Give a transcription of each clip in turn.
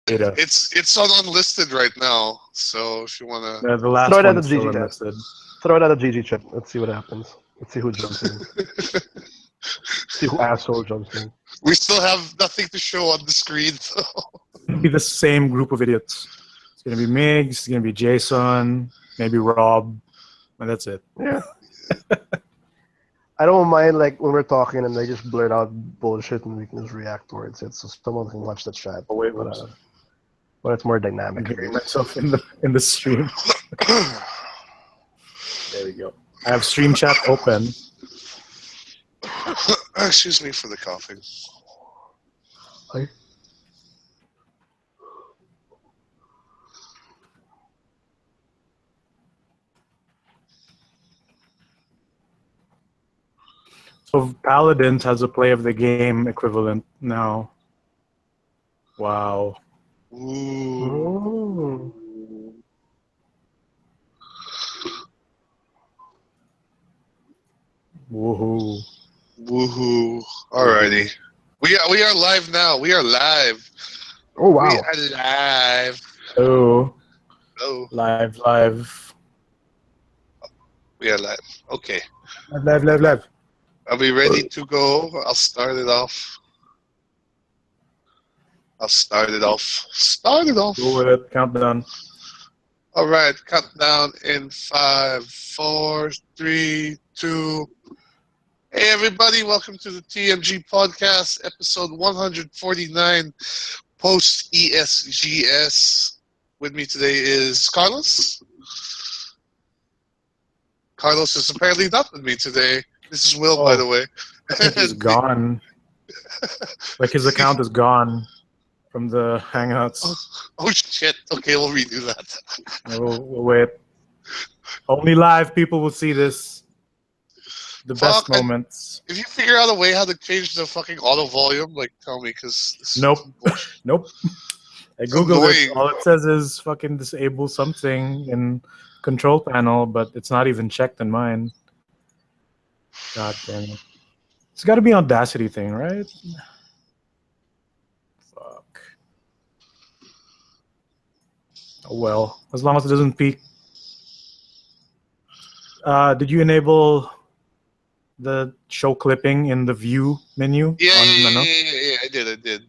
Beta. It's on unlisted right now, so if you wanna. The last Throw it at one the is still GG chat. unlisted. Throw it at the GG chat. Let's see what happens. Let's see who jumps in. See who asshole jumps in. We still have nothing to show on the screen, though. It'll be the same group of idiots. It's gonna be Migs, it's gonna be Jason, maybe Rob, and that's it. Yeah. I don't mind like when we're talking and they just blurt out bullshit and we can just react towards it, so someone can watch the chat. Oh wait, But it's more I'm dynamic. hearing myself in the stream. There we go. I have stream chat open. Excuse me for the coughing. Like, So Paladins has a play of the game equivalent now. Wow. Ooh. Woohoo. Woohoo. Alrighty. We are live now. We are live. oh wow. We are live. Oh, Oh, live. we are live. Okay. Live. Are we ready to go? I'll start it off. Start it off. Go with it. Countdown. All right. Countdown in 5, 4, 3, 2. Hey, everybody. Welcome to the TMG Podcast, episode 149, post ESGS. With me today is Carlos. Carlos is apparently not with me today. This is Will, by the way. I think he's gone. Like his account is gone from the Hangouts. Oh shit. Okay, we'll redo that. We'll wait. Only live people will see this. The best moments. If you figure out a way how to change the fucking auto volume, like tell me, because Nope. Nope. I googled annoying. it. All it says is fucking disable something in control panel, but it's not even checked in mine. God damn it. It's got to be an Audacity thing, right? Fuck. Oh well, as long as it doesn't peak. Did you enable the show clipping in the view menu? Yeah, on, yeah, I did.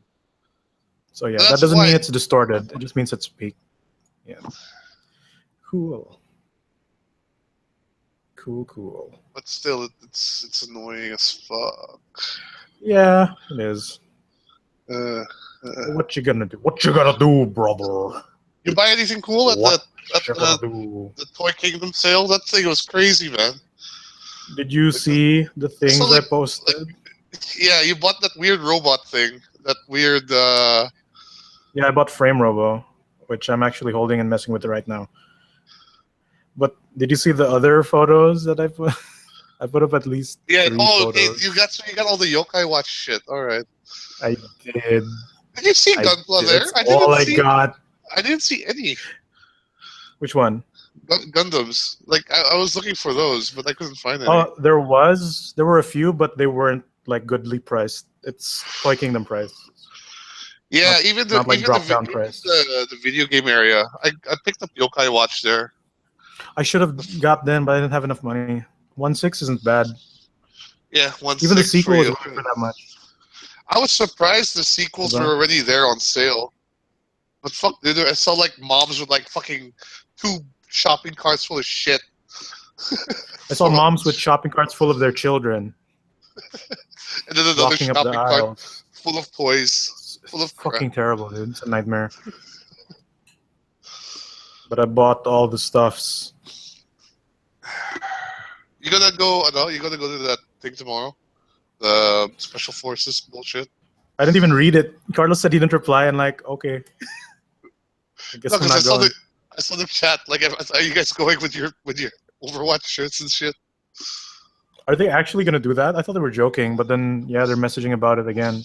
So yeah, That's that doesn't why- mean it's distorted. It just means it's peak. Yeah. Cool. But still, it's annoying as fuck. Yeah, it is. Uh, What you gonna do? What you gonna do, brother? you buy anything cool at What the you gonna do? Toy Kingdom sale? That thing was crazy, man. Did you see the things So, I like- posted? Yeah, you bought that weird robot thing. That weird. Yeah, I bought Frame Robo, which I'm actually holding and messing with it right now. But did you see the other photos that I put? I put up at least 3 okay. photos. You got all the Yokai Watch shit. All right. I did. Did you see I Gunpla did. there? That's all I got. I didn't see any Which one? Gundams. Like I was looking for those, but I couldn't find any. Oh, there were a few, but they weren't like goodly priced. It's Toy Kingdom price. Yeah, Not- even not like drop-down even price. the video game area. I picked up Yokai Watch there. I should have got them, but I didn't have enough money. 1.6 isn't bad. Yeah, Even the 1.6 sequel for was you. not for that much. I was surprised the sequels Hold on. were already there on sale. But fuck, dude, I saw like moms with like fucking 2 shopping carts full of shit. I saw moms with shopping carts full of their children And then another walking up shopping the cart aisles. full of toys, full of crap. Fucking terrible, dude. It's a nightmare. But I bought all the stuffs. You gonna go? No, you gonna go to that thing tomorrow? The special forces bullshit. I didn't even read it. Carlos said he didn't reply, and like, okay. I guess No, I'm because not going. I saw the chat. Like, are you guys going with your Overwatch shirts and shit? Are they actually going to do that? I thought they were joking, but then, yeah, they're messaging about it again.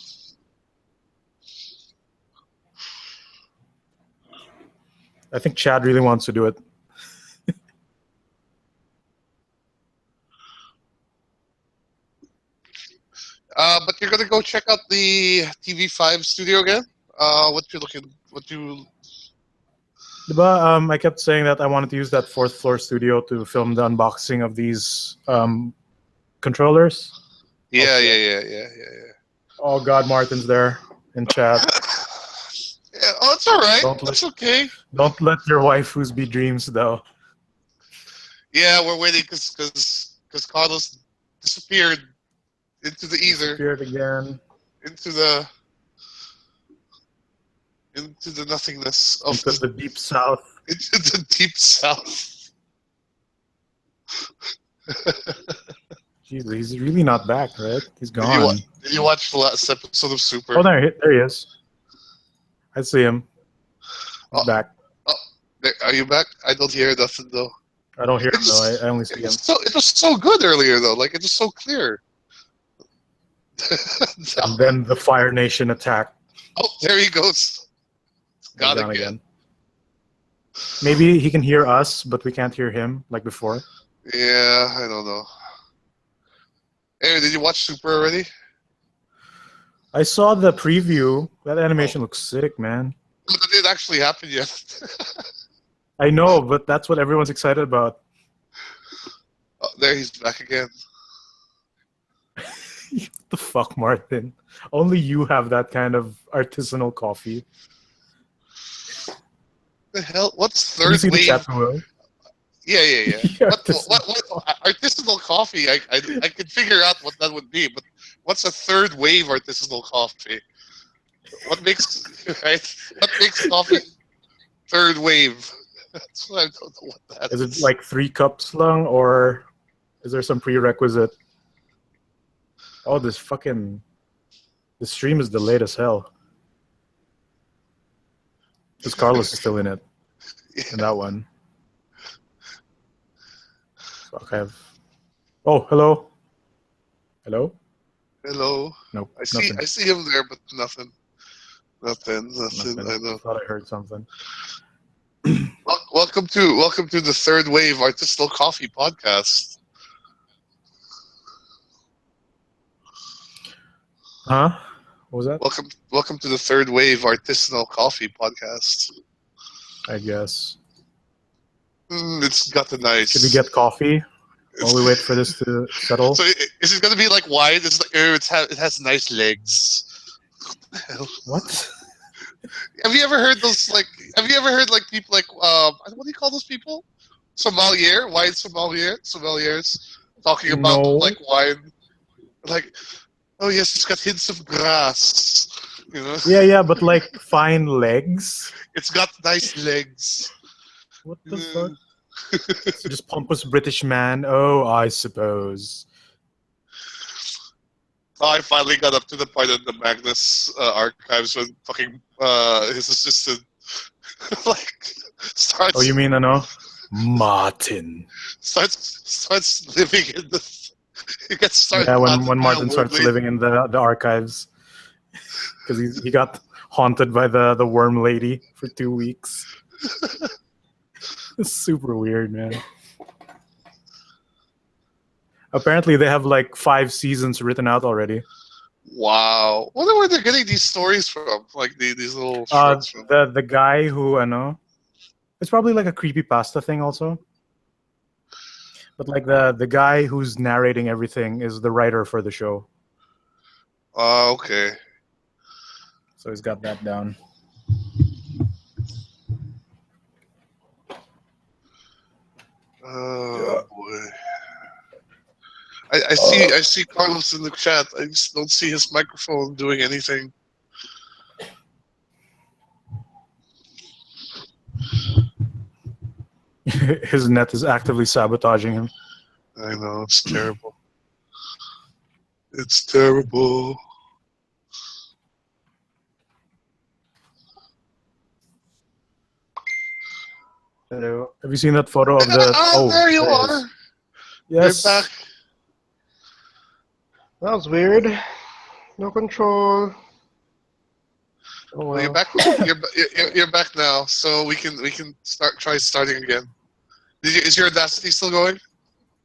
I think Chad really wants to do it. But you're gonna go check out the TV5 studio again? What you looking? What you? But I kept saying that I wanted to use that fourth floor studio to film the unboxing of these controllers. Yeah, Okay. yeah. Oh God, Martin's there in chat. Yeah, oh, it's all right. Don't That's okay. Don't let your waifus be dreams, though. Yeah, we're waiting because Carlos disappeared into the ether, Disappeared again. into the nothingness of Into the deep south. into the deep south. Jesus, he's really not back, right? He's Did gone. you watch the last episode of Super? Oh, there he is. I see him. He's back. Are you back? I don't hear nothing though. I don't hear him though. I only see him. It was so good earlier though. Like it was so clear. And then the Fire Nation attacked. Oh, there he goes. Got it again. Maybe he can hear us, but we can't hear him like before. Yeah, I don't know. Hey, did you watch Super already? I saw the preview. That animation looks sick, man. But it didn't actually happen yet. I know, but that's what everyone's excited about. Oh, there he's back again. What the fuck, Martin? Only you have that kind of artisanal coffee. The hell? What's Can you third see the wave? chat below? Yeah. Artisanal What artisanal coffee? I could figure out what that would be, but what's a third wave artisanal coffee? What makes coffee third wave? That's what I don't know what that is. Is it like 3 cups long, or is there some prerequisite? Oh, the stream is delayed as hell. Because Carlos is still in it. Yeah. In that one. Fuck, I have... Oh, hello. Hello? Hello. Nope. I see him there, but nothing. Nothing. I know. I thought I heard something. Welcome to the Third Wave Artisanal Coffee Podcast. Huh? What was that? Welcome to the Third Wave Artisanal Coffee Podcast. I guess. It's got the nice. Should we get coffee while we wait for this to settle? So is it going to be like wine? It's like it has nice legs. What the hell? What? Have you ever heard those people like what do you call those people? Sommelier, wine sommeliers talking about No. like wine, like oh yes, it's got hints of grass, you know. Yeah, but like fine legs. It's got nice legs. What the fuck? It's just pompous British man. Oh, I suppose. I finally got up to the part in the Magnus archives when fucking his assistant like starts. Oh, you mean I know? Martin. starts living in the. He gets started. Yeah, when Martin starts living in the archives, because he got haunted by the worm lady for 2 weeks. It's super weird, man. Apparently, they have like 5 seasons written out already. Wow, I wonder where they're getting these stories from. Like these little. Shorts from. The guy who I know, it's probably like a creepypasta thing also. But like the guy who's narrating everything is the writer for the show. Oh, okay. So he's got that down. Oh boy. I see Carlos in the chat. I just don't see his microphone doing anything. His net is actively sabotaging him. I know, it's terrible. It's terrible. Hello. Have you seen that photo of the? Oh, there you it are. is. Yes. You're back. That was weird. No control. Oh, Well, well. you're back. You're back now, so we can try starting again. Is your Audacity still going?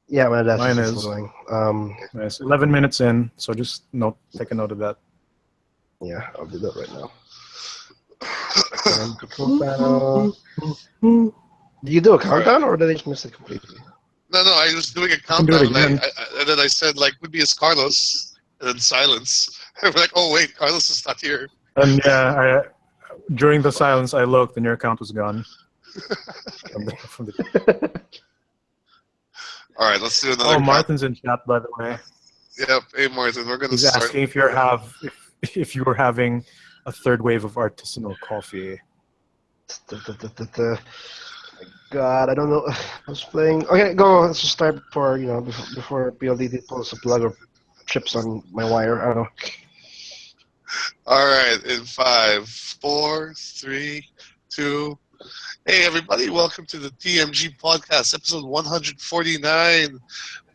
Yeah, my Audacity Mine is is. still going. Yes, 11 minutes in, so just take a note of that. Yeah, I'll do that right now. Do you do a countdown or did I just miss it completely? No, I was doing a can do it countdown, again. and then I said, like, would be as Carlos, and then silence. And we're like, oh, wait, Carlos is not here. And yeah, during the silence, I looked and your account was gone. All right, let's do another Oh, Martin's in chat, by the way. Yep, hey, Martin, we're going to He's start. asking if you were having a third wave of artisanal coffee. God, I don't know. I was playing. Okay, go. Let's just start before PLDT pulls a plug or chips on my wire. I don't know. All right, in 5, 4, 3, 2. Hey, everybody, welcome to the TMG Podcast, episode 149,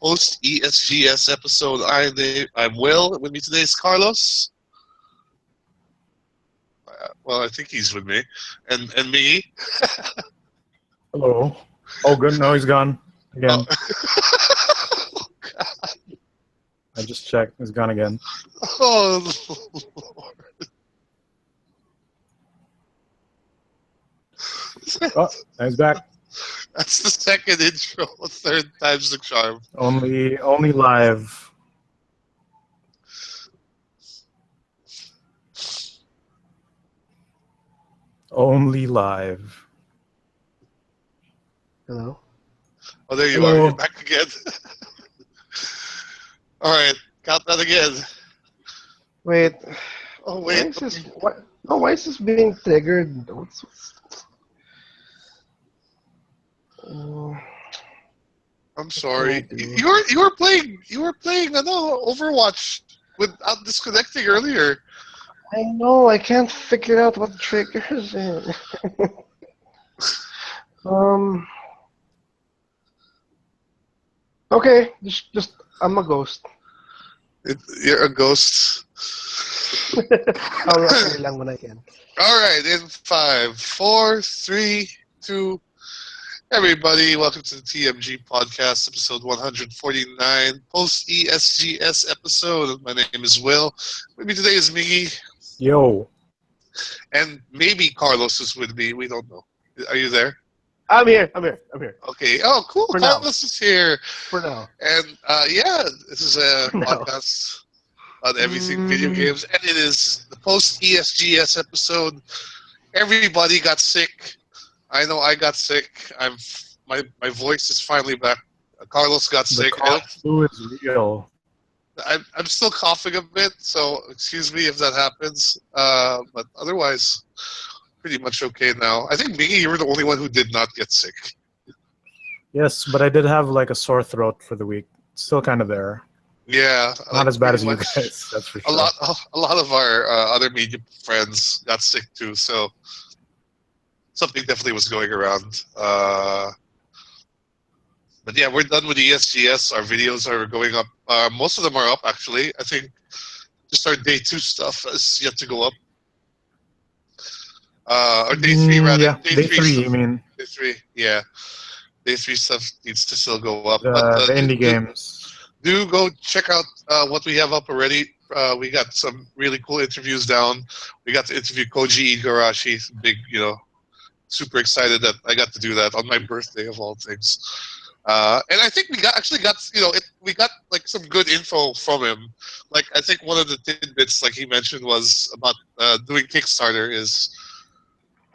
post ESGS episode. I'm Will. With me today is Carlos. Well, I think he's with me. And me. Hello. Oh, good. No, he's gone again. Oh. I just checked. He's gone again. Oh, Lord. Oh, he's back. That's the second intro. Third time's the charm. Only live. Only live. Hello. Oh, there you Hello. are. You're back again. All right, count that again. Wait. Oh, Why wait. is this? Why is this being triggered? I'm sorry. What can I do? You were playing Overwatch without disconnecting earlier. I know. I can't figure out what triggers it. Okay. Just. I'm a ghost. You're a ghost. I'll appear lang when I can. All right, in 5, 4, 3, 2. Everybody, welcome to the TMG Podcast, episode 149, post ESGS episode. My name is Will. With me today is Miggy, Yo. and maybe Carlos is with me. We don't know. Are you there? I'm here. Okay. Oh, cool. For now. Carlos is here. For now. And yeah, this is a No. podcast on everything video games, and it is the post ESGS episode. Everybody got sick. I know I got sick. My voice is finally back. Carlos got The sick. cough flu is real. I'm still coughing a bit, so excuse me if that happens. But otherwise, pretty much okay now. I think Miggy, you were the only one who did not get sick. Yes, but I did have like a sore throat for the week. Still kind of there. Yeah, Not as bad as you pretty much guys. That's for sure. A lot of our other media friends got sick too, so something definitely was going around. But yeah, we're done with the ESGS. Our videos are going up. Most of them are up, actually. I think just our day 2 stuff is yet to go up. Or day 3, rather. Yeah, day 3, stuff. you mean. Day 3, yeah. Day 3 stuff needs to still go up. The indie games. Do go check out what we have up already. We got some really cool interviews down. We got to interview Koji Igarashi. Big, super excited that I got to do that on my birthday of all things. And I think we got we got like some good info from him. Like I think one of the tidbits, like he mentioned, was about doing Kickstarter is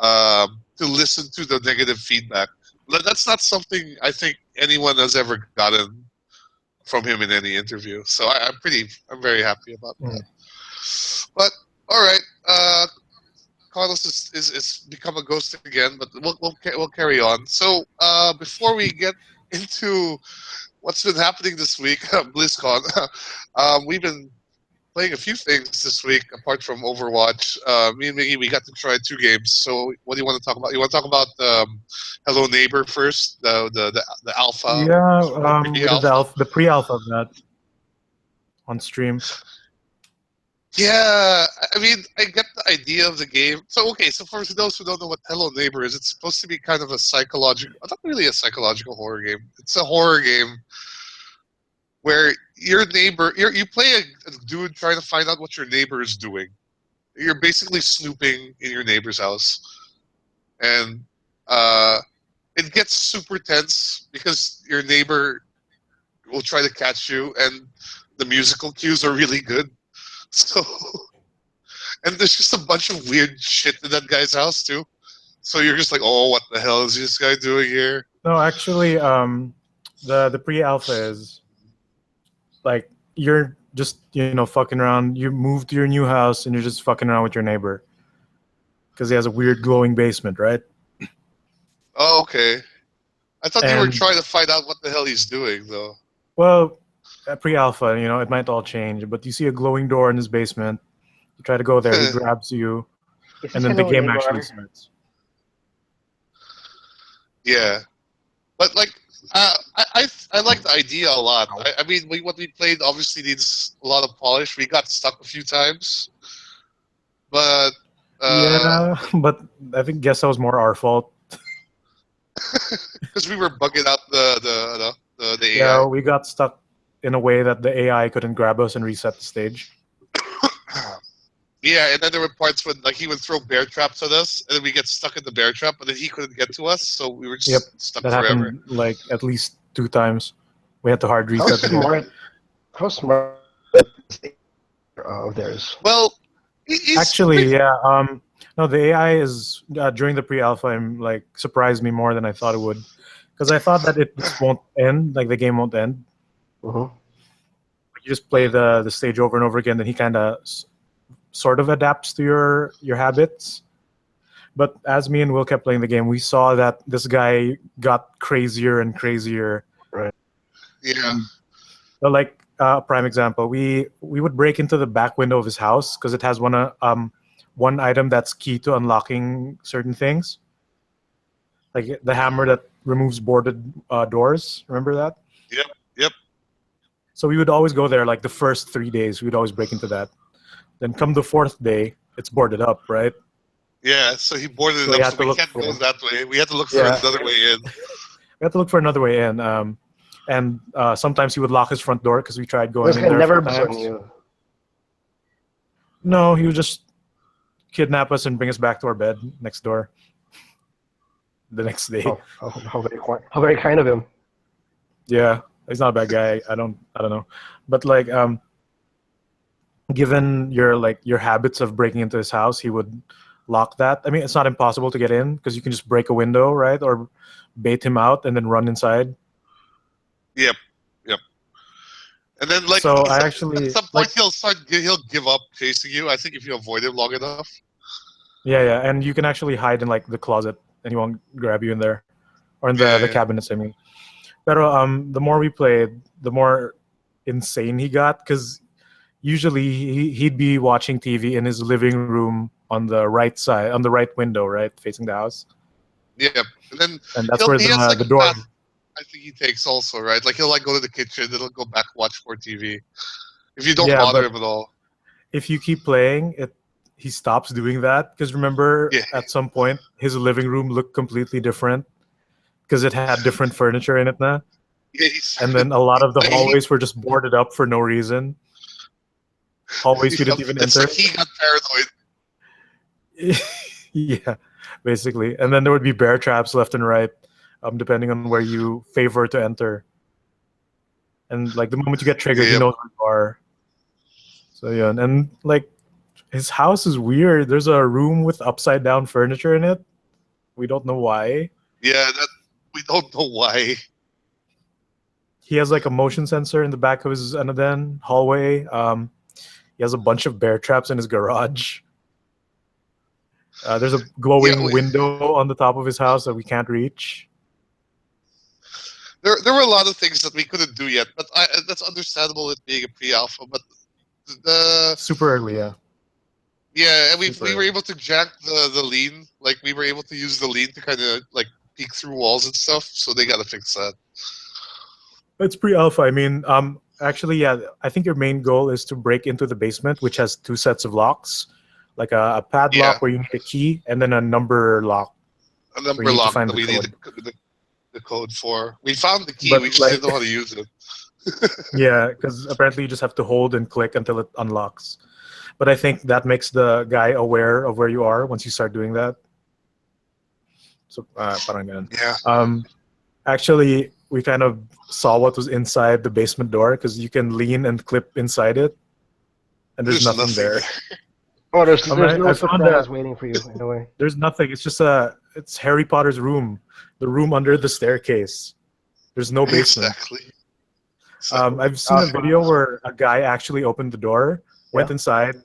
to listen to the negative feedback. That's not something I think anyone has ever gotten from him in any interview. So I'm very happy about that. But all right, Carlos is become a ghost again, but we'll carry on. So before we get into what's been happening this week, BlizzCon, we've been playing a few things this week apart from Overwatch. Me and Miggy, we got to try 2 games. So what do you want to talk about? You want to talk about Hello Neighbor first, the alpha? Yeah, we did the pre-alpha of that on stream. Yeah, I mean, I get the idea of the game. So for those who don't know what Hello Neighbor is, it's supposed to be kind of a psychological, not really a psychological horror game. It's a horror game where your neighbor, you play a dude trying to find out what your neighbor is doing. you're basically snooping in your neighbor's house, and it gets super tense because your neighbor will try to catch you, and the musical cues are really good. So, and there's just a bunch of weird shit in that guy's house too. So you're just like, oh, what the hell is this guy doing here? No, actually, the pre-alpha is like you're just fucking around. You move to your new house and you're just fucking around with your neighbor because he has a weird glowing basement, right? Oh, okay. I thought you were And trying to find out what the hell he's doing, though. well, at pre-alpha, it might all change, but you see a glowing door in his basement. You try to go there, he grabs you, and then the game actually starts. Yeah, but like, I like the idea a lot. I mean, what we played obviously needs a lot of polish. We got stuck a few times, but Yeah, but I guess that was more our fault. because we were bugging out the AI. Yeah, we got stuck in a way that the AI couldn't grab us and reset the stage. Yeah, and then there were parts when like he would throw bear traps at us, and then we get stuck in the bear trap, but then he couldn't get to us, so we were just stuck That forever. happened like at least 2 times. We had to hard reset the game. How smart of theirs? Well, Actually, yeah. No, the AI is during the pre-alpha. Like surprised me more than I thought it would, because I thought that it just won't end. Like the game won't end. Uh-huh. You just play the stage over and over again. Then he kind of sort of adapts to your habits. But as me and Will kept playing the game, we saw that this guy got crazier and crazier. Right. Yeah. So like prime example, we would break into the back window of his house because it has one item that's key to unlocking certain things, like the hammer that removes boarded doors. Remember that? Yep. So we would always go there. Like the first 3 days, we'd always break into that. Then come the 4th day, it's boarded up, right? Yeah, so he boarded So it we up, had so to we look can't for go it. that way. We had to look for Yeah. another way in. We had to look for another way in. And sometimes he would lock his front door because we tried going This in guy there never 4 bits on times. you. No, he would just kidnap us and bring us back to our bed next door the next day. Oh, how very kind of him. Yeah, he's not a bad guy. I don't know, but like given your habits of breaking into his house, he would lock that. I mean, it's not impossible to get in because you can just break a window, right, or bait him out and then run inside. Yep. And then like So at I actually some point he'll give up chasing you. I think if you avoid him long enough. yeah, and you can actually hide in like the closet and he won't grab you in there, or in the cabinets. I mean, but the more we played, the more insane he got because usually he'd be watching TV in his living room on the right side, on the right window, right, facing the house. Yep. And then And that's where he has like the a door. path I think he takes also, right? Like he'll like go to the kitchen, then he'll go back watch more TV. If you don't Yeah, bother but him at all. if you keep playing, he stops doing that because remember at some point his living room looked completely different because it had different furniture in it now. Yeah, And then a lot of the hallways were just boarded up for no reason. Hallways you didn't even it's enter. like he got paranoid. Yeah, basically. And then there would be bear traps left and right, depending on where you favor to enter. And like the moment you get triggered, he knows where you are. So yeah, and like his house is weird. There's a room with upside down furniture in it. We don't know why. Yeah, we don't know why. He has like a motion sensor in the back of his Anaden hallway. He has a bunch of bear traps in his garage. There's a glowing window on the top of his house that we can't reach. There were a lot of things that we couldn't do yet, but that's understandable it being a pre-alpha. But the super early, yeah. Yeah, and we were able to jack the lean. Like we were able to use the lean to kind of like peek through walls and stuff. So they got to fix that. It's pre-alpha. I mean, actually, yeah. I think your main goal is to break into the basement, which has 2 sets of locks, like a padlock where you need a key, and then a number lock. A number lock that we need the code for. We found the key. But we just didn't know how to use it. Yeah, because apparently you just have to hold and click until it unlocks. But I think that makes the guy aware of where you are once you start doing that. So parang ganun. Yeah. Actually, we kind of saw what was inside the basement door because you can lean and clip inside it, and there's nothing there. Oh, there's no I found surprise waiting for you in a way. There's nothing. It's just it's Harry Potter's room, the room under the staircase. There's no basement. Exactly. I've seen a video where a guy actually opened the door, went Yeah. inside,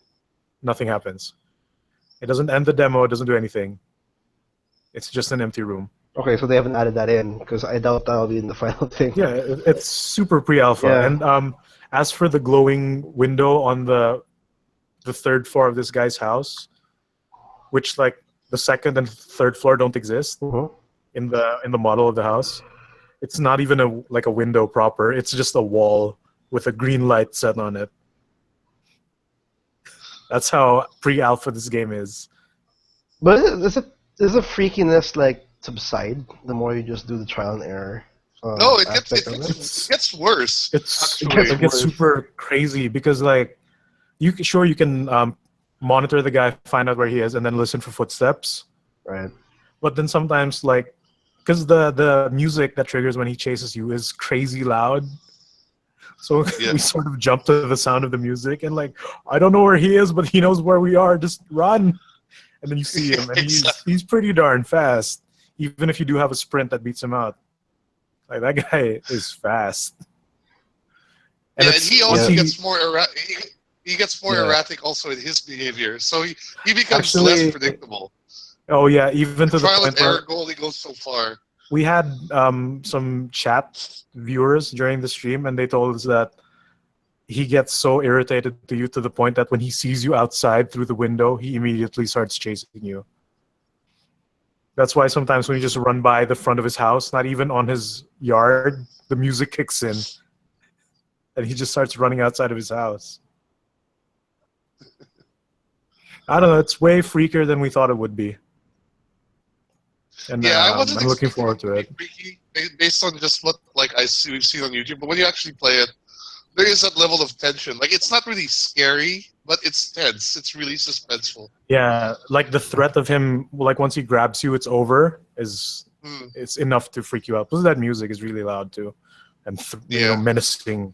nothing happens. It doesn't end the demo. It doesn't do anything. It's just an empty room. Okay, so they haven't added that in because I doubt that'll be in the final thing. Yeah, it's super pre-alpha. Yeah. And as for the glowing window on the third floor of this guy's house, which like the second and third floor don't exist Mhm. in the model of the house. It's not even a window proper. It's just a wall with a green light set on it. That's how pre-alpha this game is. But does the freakiness like subside the more you just do the trial and error? No, it aspect of gets worse. It gets gets worse. super crazy because like you can monitor the guy, find out where he is, and then listen for footsteps. Right. But then sometimes like because the music that triggers when he chases you is crazy loud. So Yeah. we sort of jump to the sound of the music and like, I don't know where he is, but he knows where we are. Just run. And then you see him, and he's pretty darn fast. Even if you do have a sprint that beats him out. Like that guy is fast. And he also he- gets more he gets more Yeah. erratic also in his behavior. So he becomes Actually, less predictable. Oh yeah, even to the Trial point and where error only goes so far. we had some chat viewers during the stream, and they told us that he gets so irritated to you to the point that when he sees you outside through the window, he immediately starts chasing you. That's why sometimes when you just run by the front of his house, not even on his yard, the music kicks in, and he just starts running outside of his house. I don't know. It's way freakier than we thought it would be. And Yeah, I wasn't I'm looking expecting forward to it. be freaky based on just what we've seen on YouTube. But when you actually play it, there is that level of tension. Like it's not really scary, but it's tense. It's really suspenseful. Yeah, like the threat of him, like once he grabs you, it's over. It's enough to freak you out. Plus, that music is really loud too, and menacing.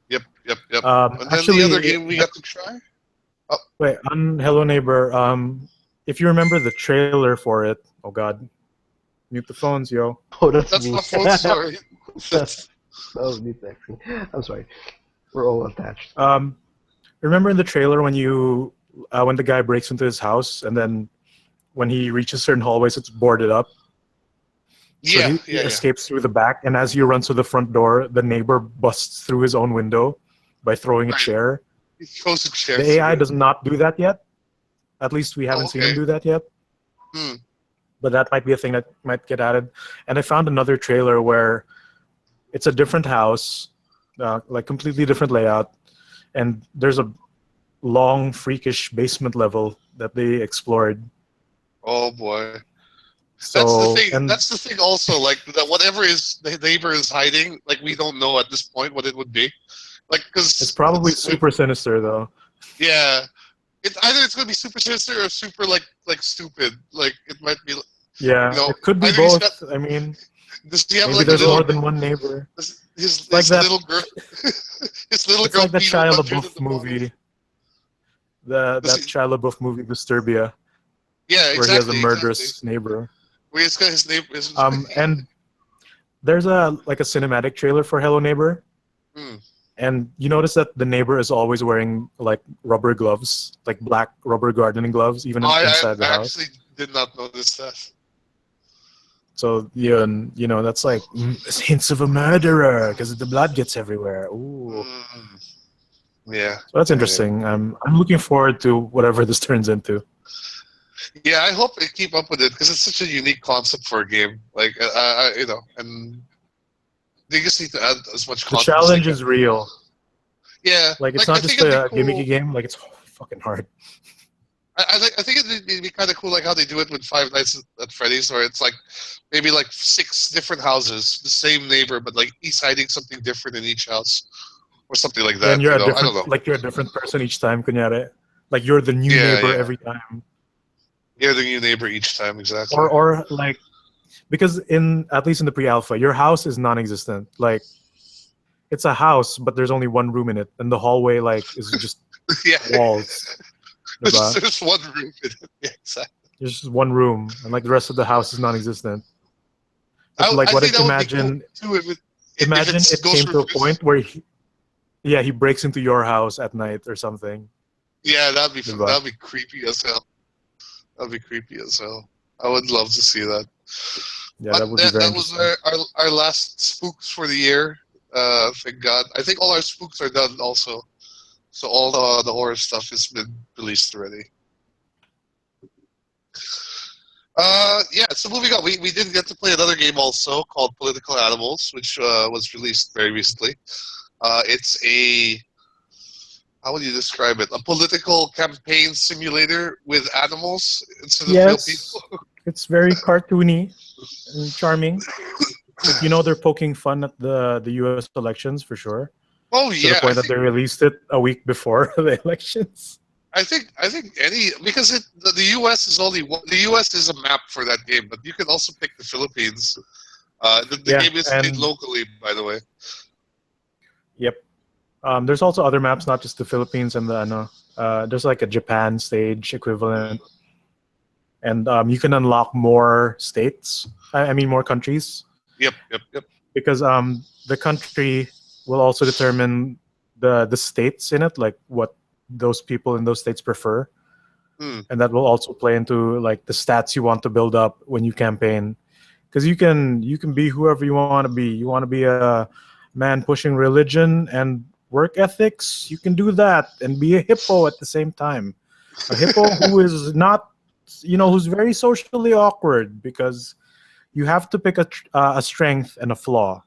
Yep. And then Actually, the other game we got to try. Wait, on Hello Neighbor, if you remember the trailer for it, oh god, mute the phones, yo. Oh, that's That's me. my phone story. That was me texting. I'm sorry. We're all attached. Remember in the trailer when when the guy breaks into his house and then when he reaches certain hallways, it's boarded up. So he escapes through the back, and as he runs to the front door, the neighbor busts through his own window by throwing a chair. He throws a chair. The AI does not do that yet. At least we haven't seen him do that yet. But that might be a thing that might get added. And I found another trailer where it's a different house, like completely different layout, and there's a long, freakish basement level that they explored. Oh boy. So, That's the thing. and That's the thing. Also, like that, whatever the neighbor is hiding, like we don't know at this point what it would be. Like, because it's probably super sinister, though. Yeah, either it's gonna be super sinister or super like stupid. Like it might be. Yeah, You know, it could be either he's both. I mean, Does he have maybe like there's a little, more than one neighbor. his like that- little girl? His little It's girl. like the Peter Shia Hunter LaBeouf in the morning. movie. That Shia LaBeouf movie, Disturbia, Yeah, exactly. where he has a murderous neighbor. Where he's got his name. And there's a cinematic trailer for Hello Neighbor. And you notice that the neighbor is always wearing like rubber gloves, like black rubber gardening gloves, even inside the I house. actually did not notice that. So that's like hints of a murderer because the blood gets everywhere. Ooh, Yeah. so that's interesting. I'm looking forward to whatever this turns into. Yeah, I hope they keep up with it because it's such a unique concept for a game. Like, and they just need to add as much The content. challenge is real. Yeah, Like it's I not just think it'd a be cool. gimmicky game. Like it's fucking hard. I think it'd be kind of cool, like how they do it with Five Nights at Freddy's, where it's like maybe like 6 different houses, the same neighbor, but like he's hiding something different in each house, or something like that. And you're I a don't different, know. like you're a different person each time, kunyari. Like you're the new Yeah, neighbor yeah. every time, You're the new neighbor each time, exactly. or like because at least in the pre-alpha, your house is non-existent. Like it's a house, but there's only one room in it, and the hallway like is just Yeah. walls. Diba? There's one room in it. Yeah, exactly. There's just one room, and like the rest of the house is non-existent. But like, I what think if that would be cool imagine too if imagine it's it ghost came to a reviews. point where he breaks into your house at night or something. Yeah, that'd be Diba? creepy as hell. That'd be creepy as hell. I would love to see that. Yeah, But that would be very that was interesting. our last spooks for the year. Thank God. I think all our spooks are done also. So all the horror stuff has been released already. Yeah, so moving on, we did get to play another game also called Political Animals, which was released very recently. It's how would you describe it? A political campaign simulator with animals instead of real Yes, people. it's very cartoony and charming. Like, they're poking fun at the U.S. elections for sure. Oh To yeah, the point that they released it a week before the elections. I think because the U.S. is the U.S. is a map for that game, but you can also pick the Philippines. The Yeah, game is made and locally, by the way. yep. There's also other maps, not just the Philippines and there's like a Japan stage equivalent, and you can unlock more states. I mean, more countries. Yep. Because the country will also determine the states in it, like what those people in those states prefer, and that will also play into like the stats you want to build up when you campaign. Because you can be whoever you want to be. You want to be a man pushing religion and work ethics, you can do that and be a hippo at the same time. A hippo who is not, who's very socially awkward, because you have to pick a strength and a flaw,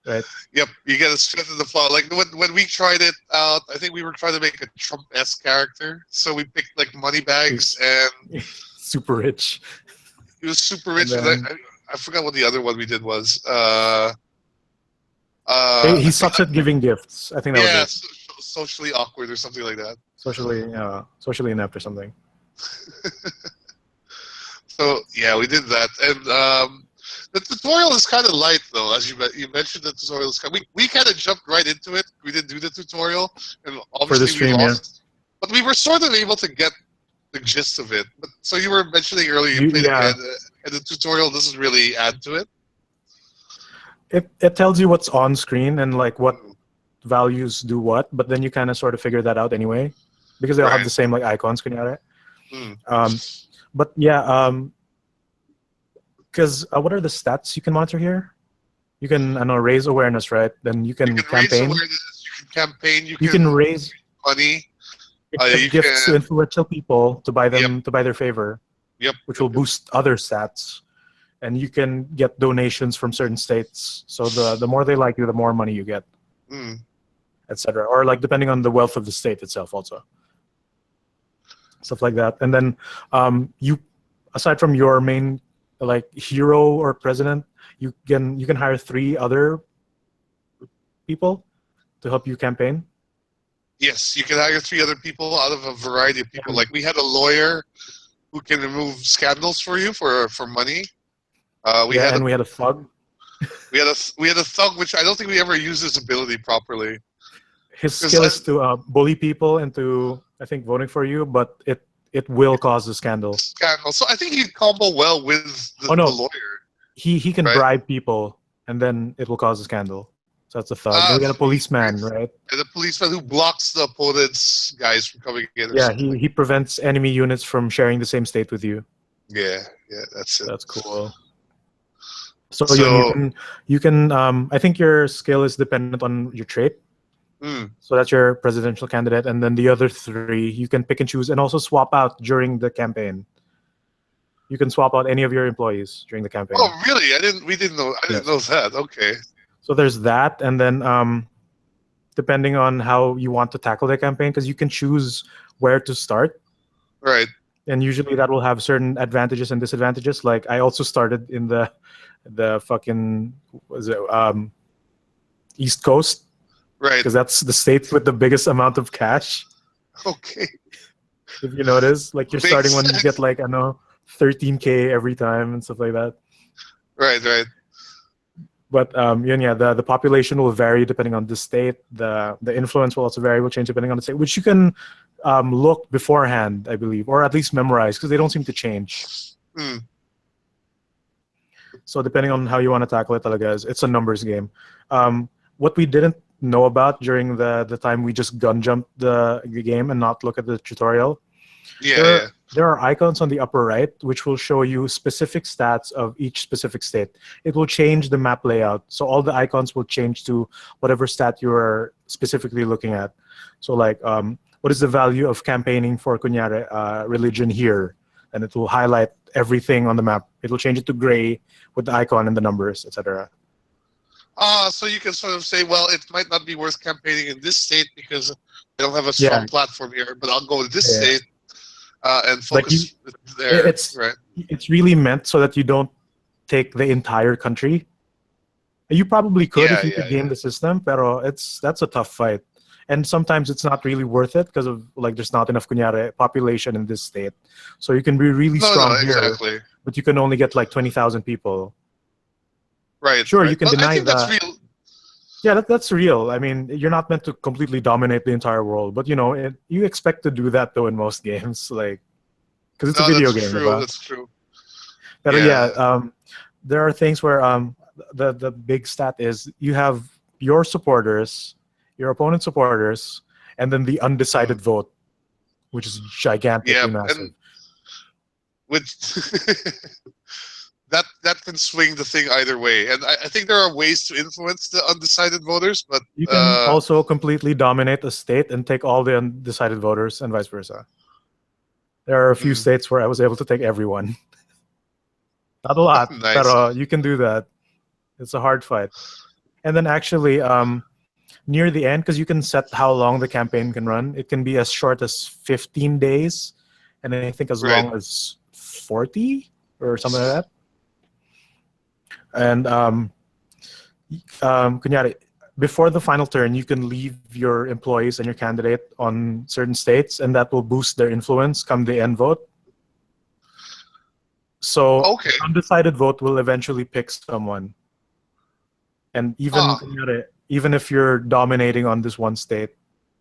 right? Yep, you get a strength in the flaw. Like when we tried it out, I think we were trying to make a Trump-esque character, so we picked like money bags and super rich. He was super rich. Then, I forgot what the other one we did was. he sucks at giving gifts. I think that was it. Socially awkward or something like that. Socially inept or something. So yeah, we did that, and the tutorial is kind of light though. As you mentioned, the tutorial is we kind of jumped right into it. We didn't do the tutorial, and obviously stream, we lost. Yeah. But we were sort of able to get the gist of it. But so you were mentioning earlier you played again, and the tutorial doesn't really add to it. It tells you what's on screen and like what values do what, but then you kind of sort of figure that out anyway, because they all have the same like icons. But yeah, because what are the stats you can monitor here? You can raise awareness, right? Then you can campaign. Raise awareness, you can campaign. You can raise money. You gifts to influential people to buy them to buy their favor. Yep. Which will boost other stats. And you can get donations from certain states. So the more they like you, the more money you get, etc. Or like depending on the wealth of the state itself, also stuff like that. And then you, aside from your main like hero or president, you can hire 3 other people to help you campaign. Yes, you can hire 3 other people out of a variety of people. Like we had a lawyer who can remove scandals for you for money. We had a thug. We had a thug, which I don't think we ever used his ability properly. His skill is to bully people into, I think, voting for you, but it will cause a scandal. So I think he'd combo well with the lawyer. He can bribe people, and then it will cause a scandal. So that's a thug. Then we got a policeman, right? And a policeman who blocks the opponent's guys from coming in. Yeah, he prevents enemy units from sharing the same state with you. Yeah, that's it. That's cool. So you can I think your skill is dependent on your trait. So that's your presidential candidate, and then the other 3 you can pick and choose, and also swap out during the campaign. You can swap out any of your employees during the campaign. Oh, really? I didn't know that. Okay. So there's that, and then depending on how you want to tackle the campaign, because you can choose where to start. Right. And usually that will have certain advantages and disadvantages. Like I also started in the fucking East Coast. Right. because that's the state with the biggest amount of cash. Okay. If you notice, like your Makes starting one, you sense. get like I know 13K every time and stuff like that. Right. But the population will vary depending on the state. The influence will also vary, will change depending on the state, which you can look beforehand, I believe, or at least memorize because they don't seem to change. Hmm. So depending on how you want to tackle it, talaga, it's a numbers game. What we didn't know about during the time we just gun jumped the game and not look at the tutorial, Yeah. there are icons on the upper right which will show you specific stats of each specific state. It will change the map layout. So all the icons will change to whatever stat you're specifically looking at. So like, what is the value of campaigning for kunyari, religion here? And it will highlight everything on the map. It will change it to gray with the icon and the numbers, etc. So you can sort of say, well, it might not be worth campaigning in this state because they don't have a strong platform here, but I'll go to this state and focus there. It's really meant so that you don't take the entire country. You probably could if you could game the system, pero that's a tough fight. And sometimes it's not really worth it because of like there's not enough kunyari population in this state. So you can be really strong here, but you can only get like 20,000 people. Right. Sure, you can deny I think that. That's real. Yeah, that's real. I mean, you're not meant to completely dominate the entire world, but you expect to do that though in most games, like because it's a video game. That's true. But there are things where the big stat is you have your supporters, your opponent's supporters, and then the undecided vote, which is gigantically massive. And with that can swing the thing either way, and I think there are ways to influence the undecided voters, but you can also completely dominate a state and take all the undecided voters, and vice versa. There are a few states where I was able to take everyone. Not a lot, nice. But you can do that. It's a hard fight. And then actually, near the end, because you can set how long the campaign can run, it can be as short as 15 days, and I think as long as 40 or something like that. And kunyari, before the final turn, you can leave your employees and your candidate on certain states, and that will boost their influence come the end vote. So undecided vote will eventually pick someone. And even if you're dominating on this one state,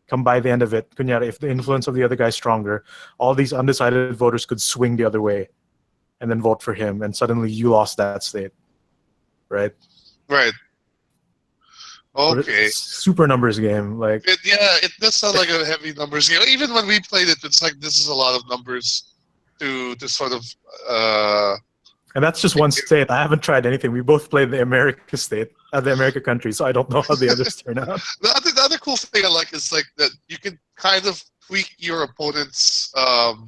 come by the end of it, kunyari, if the influence of the other guy is stronger, all these undecided voters could swing the other way and then vote for him, and suddenly you lost that state. Right. Okay. It's super numbers game. Like it does sound like a heavy numbers game. Even when we played it, it's like this is a lot of numbers to sort of. And that's just one state. I haven't tried anything. We both played the America state, the America country, so I don't know how the others turn out. The other cool thing I like is like that you can kind of tweak your opponent's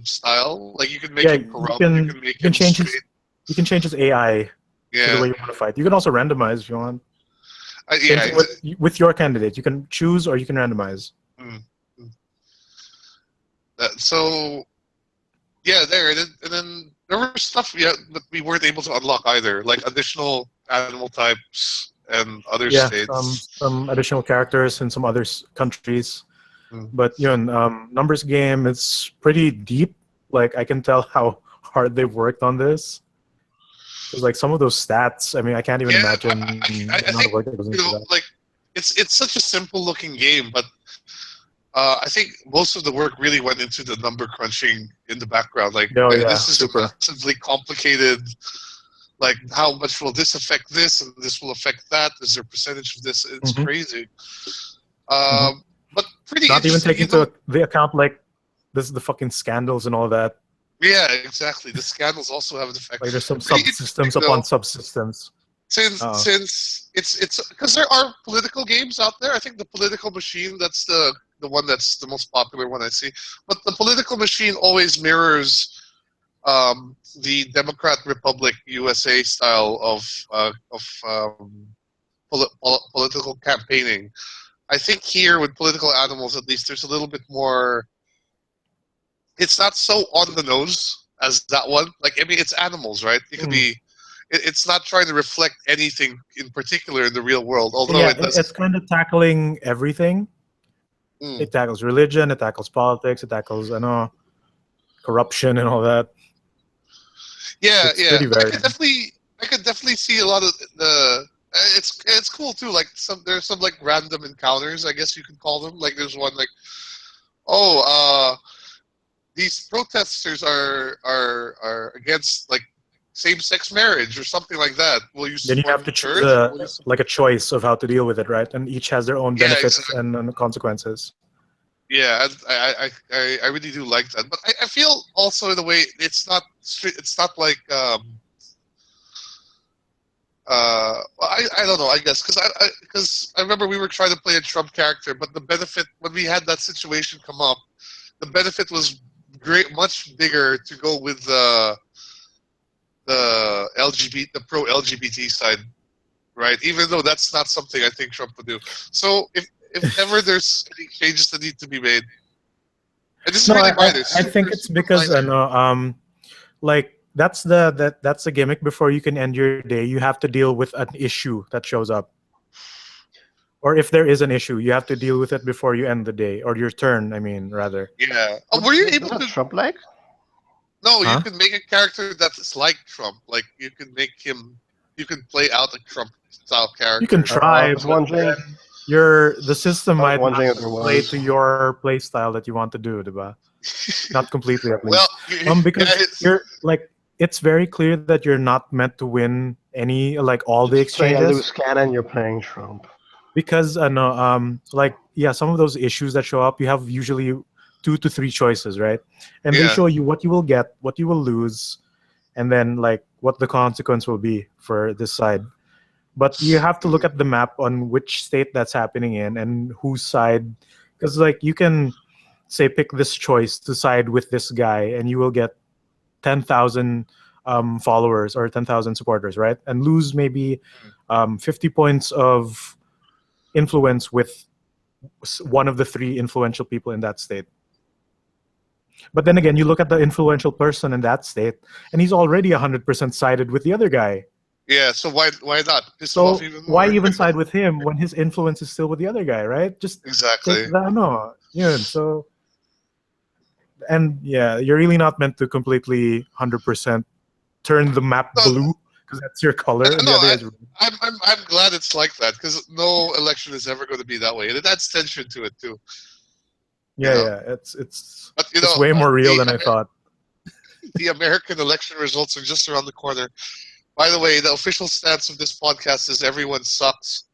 style. Like you can make him corrupt. You can change his AI. To the way you want to fight. You can also randomize if you want. With your candidate, you can choose or you can randomize. So, there and then there were stuff that we weren't able to unlock either, like additional animal types and other states. Some additional characters in some other countries. But numbers game, it's pretty deep. Like I can tell how hard they've worked on this. Because like some of those stats, I mean, I can't even imagine the amount of work that goes into that. Like it's such a simple looking game, but I think most of the work really went into the number crunching in the background. Like this is massively complicated. Like how much will this affect this, and this will affect that? Is there a percentage of this? It's crazy. But pretty not even taking into the account like this is the fucking scandals and all that. Yeah, exactly. The scandals also have an effect. Like there's some subsystems upon subsystems. Since it's because there are political games out there. I think the political machine, that's the one that's the most popular one I see. But the political machine always mirrors the Democrat Republic USA style of political campaigning. I think here with political animals, at least, there's a little bit more. It's not so on the nose as that one. Like I mean, it's animals, right? It could be it's not trying to reflect anything in particular in the real world. Although Yeah, it does. it's kind of tackling everything. Mm. It tackles religion, it tackles politics, it tackles corruption and all that. Yeah, It's yeah. pretty varied. I could definitely see a lot of the. It's cool too. Like there's some like random encounters, I guess you could call them. Like there's one like, these protesters are against like same-sex marriage or something like that. Will you Then you support have to the choose church? Will you like a choice of how to deal with it, right? And each has their own Yeah, benefits exactly. and consequences. Yeah, I really do like that. But I feel also in a way it's not like I don't know, I guess because I remember we were trying to play a Trump character, but the benefit when we had that situation come up, the benefit was much bigger to go with the the pro LGBT side, right? Even though that's not something I think Trump would do. So if ever there's any changes that need to be made, and this is No, really I minor. think it's because like that's the gimmick. Before you can end your day, you have to deal with an issue that shows up. Or if there is an issue, you have to deal with it before you end the day or your turn. I mean, rather. Yeah. Oh, were you able Isn't to? Trump like? No, you Huh? can make a character that's like Trump. Like you can make him. You can play out a Trump style character. You can I try, was but wondering. the system I was might wondering not if there play was. to your play style that you want to do, diba? Not completely at Well, least. Because you're like it's very clear that you're not meant to win any like all the Just play a exchanges. loose cannon. You're playing Trump. Because like yeah, some of those issues that show up, you have usually 2 to 3 choices, right? And they Yeah. show you what you will get, what you will lose, and then like what the consequence will be for this side. But you have to look at the map on which state that's happening in and whose side, because like you can say pick this choice to side with this guy and you will get 10,000 followers or 10,000 supporters, right? And lose maybe 50 points of influence with one of the 3 influential people in that state. But then again, you look at the influential person in that state, and he's already 100% sided with the other guy. Yeah. So why not piss him So off even more? why even side with him when his influence is still with the other guy, right? Just Exactly. take that, no. Yeah, so, and yeah, you're really not meant to completely 100% turn the map No, blue because that's your color. And the no, other is I'm glad it's like that because no election is ever going to be that way, and it adds tension to it too. yeah, you know. yeah. It's But you it's know, way more real than I thought. the American election results are just around the corner. By the way, the official stance of this podcast is everyone sucks.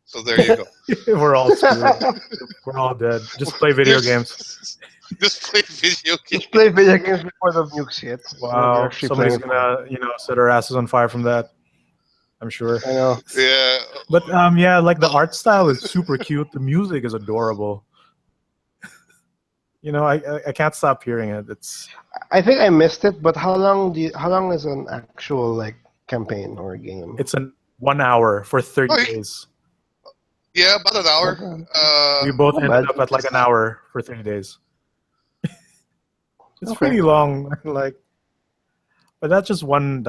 So there you go. We're all screwed. We're all dead. Just play video games. Just play video games. Just play video games before the nukes hit. You're Wow, actually somebody's playing gonna set our asses on fire from that. I'm sure. I know. Yeah. But yeah, like the art style is super cute. The music is adorable. I can't stop hearing it. It's I think I missed it, but how long is an actual like campaign or a game? it's an 1 hour for 30 Oh, days. Yeah, about an hour. We both not ended bad. up at like an hour for 3 days. It's Okay. pretty long, like. But that's just one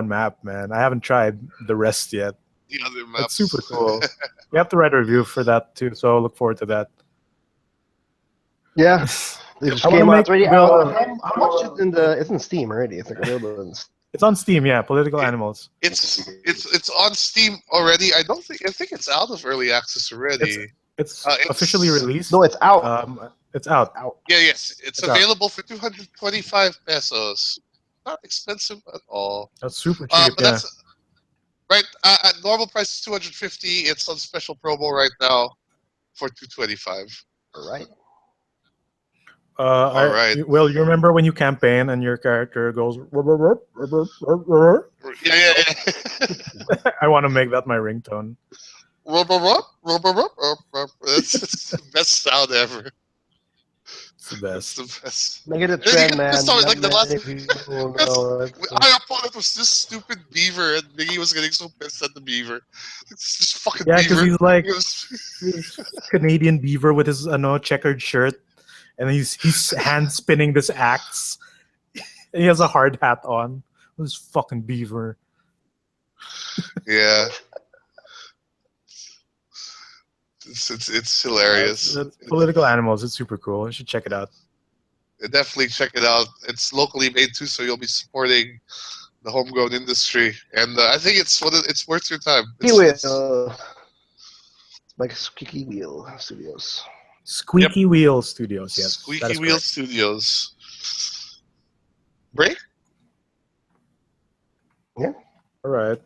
map, man. I haven't tried the rest yet. The other maps. It's super cool. We have to write a review for that too, so I look forward to that. Yeah, it just I wanna came out make already. the- How much is in the? It's in Steam already. It's like available in Steam. It's on Steam, yeah. Political Animals. It's on Steam already. I think it's out of early access already. It's It's- officially released. No, it's out. It's out. Yes, it's It's out. available for 225 pesos. Not expensive at all. That's super cheap. But that's right. At normal price is 250. It's on special promo right now for 225. All right. All right. Well, you remember when you campaign and your character goes. Yeah. I want to make that my ringtone. It's the best sound ever. It's the It's best. the best. Make it a Yeah, trend, man. that's always Not like the last- many people know it. Our opponent was this stupid beaver, and Miggy was getting so pissed at the beaver. It's just fucking Yeah, beaver. because he's like He was- this Canadian beaver with his checkered shirt, and he's hand spinning this axe. And he has a hard hat on. This fucking beaver. Yeah. It's hilarious. It's political animals. It's super cool. You should check it out. Definitely check it out. It's locally made too, so you'll be supporting the homegrown industry, and I think it's worth your time. Like Squeaky Wheel Studios. Squeaky Wheel Studios. Yes, Squeaky Wheel Studios. Break. All right.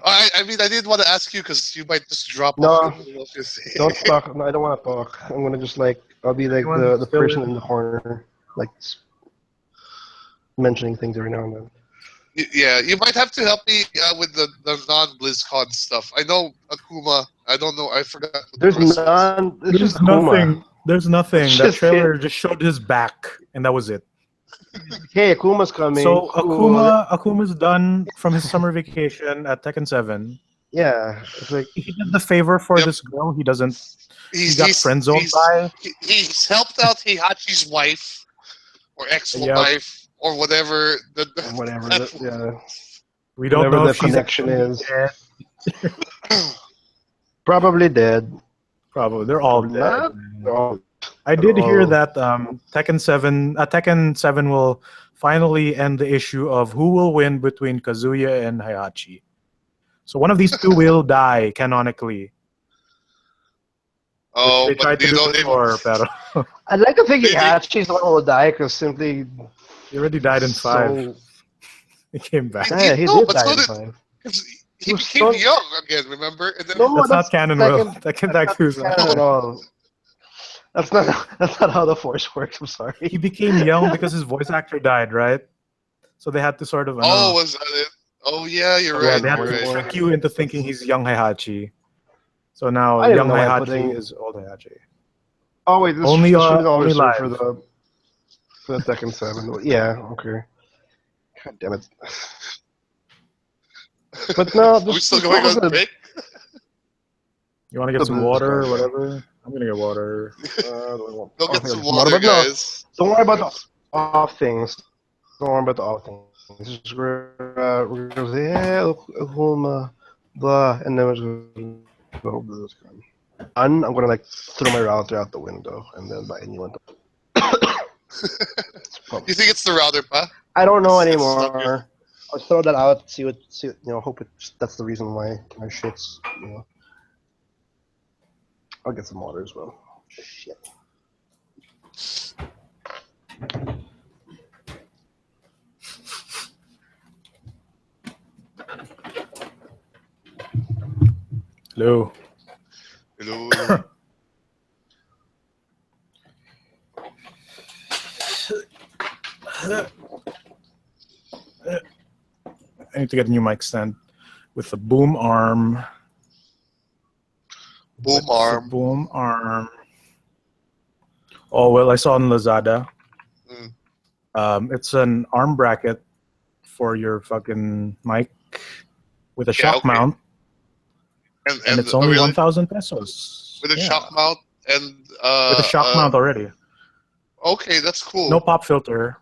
I mean, I didn't want to ask you because you might just drop No, off. don't talk. No, I don't want to talk. I'm gonna just I'll be like the person in the corner, like mentioning things every now and then. Yeah, you might have to help me with the non-BlizzCon stuff. I know Akuma. I don't know. I forgot. There's none. There's nothing. There's nothing. That trailer just showed his back, and that was it. Hey, Akuma's coming. So Akuma's done from his summer vacation at Tekken 7. Yeah, it's like he did the favor for this girl. He doesn't. He got friend zoned by. He's helped out Heihachi's wife or ex-wife or whatever. Yeah. We don't know if the connection is. Probably dead. Probably they're all dead. I did hear that Tekken 7 will finally end the issue of who will win between Kazuya and Heihachi. So one of these two will die canonically. Oh, they tried to do before, pero I'd like to think Heihachi's the one who will die because simply he already died in 5. He came back. Yeah, he did die in 5. He became young again, remember? And then that's not canon, Will. Tekken Tag 2 is not canon at all. That's not how the Force works. I'm sorry. He became young because his voice actor died, right? So they had to sort of. Was that it? Oh yeah, you're right. Yeah, they had to trick you into thinking he's young Heihachi. So now young Heihachi is old Heihachi. Oh wait, this only live for the Tekken 7. Yeah, okay. God damn it. But no, are we still going on break? You want to get some water or whatever? I'm gonna get water. Go get some water, guys. No, don't worry about the off things. Don't worry about the off things. Just we're gonna say, yeah, Oklahoma, blah, and then we're just gonna go BlizzCon. I'm gonna throw my router out the window and then buy a new one. You think it's the router, pa? I don't know anymore. I'll throw that out. See, hope that's the reason why my shit's, I'll get some water as well. Shit. Hello. Hello. I need to get a new mic stand with a boom arm. Boom arm. Oh, well, I saw on Lazada. It's an arm bracket for your fucking mic with a shock mount. And it's only 1,000 pesos. With a shock mount and... with a shock mount already. Okay, that's cool. No pop filter.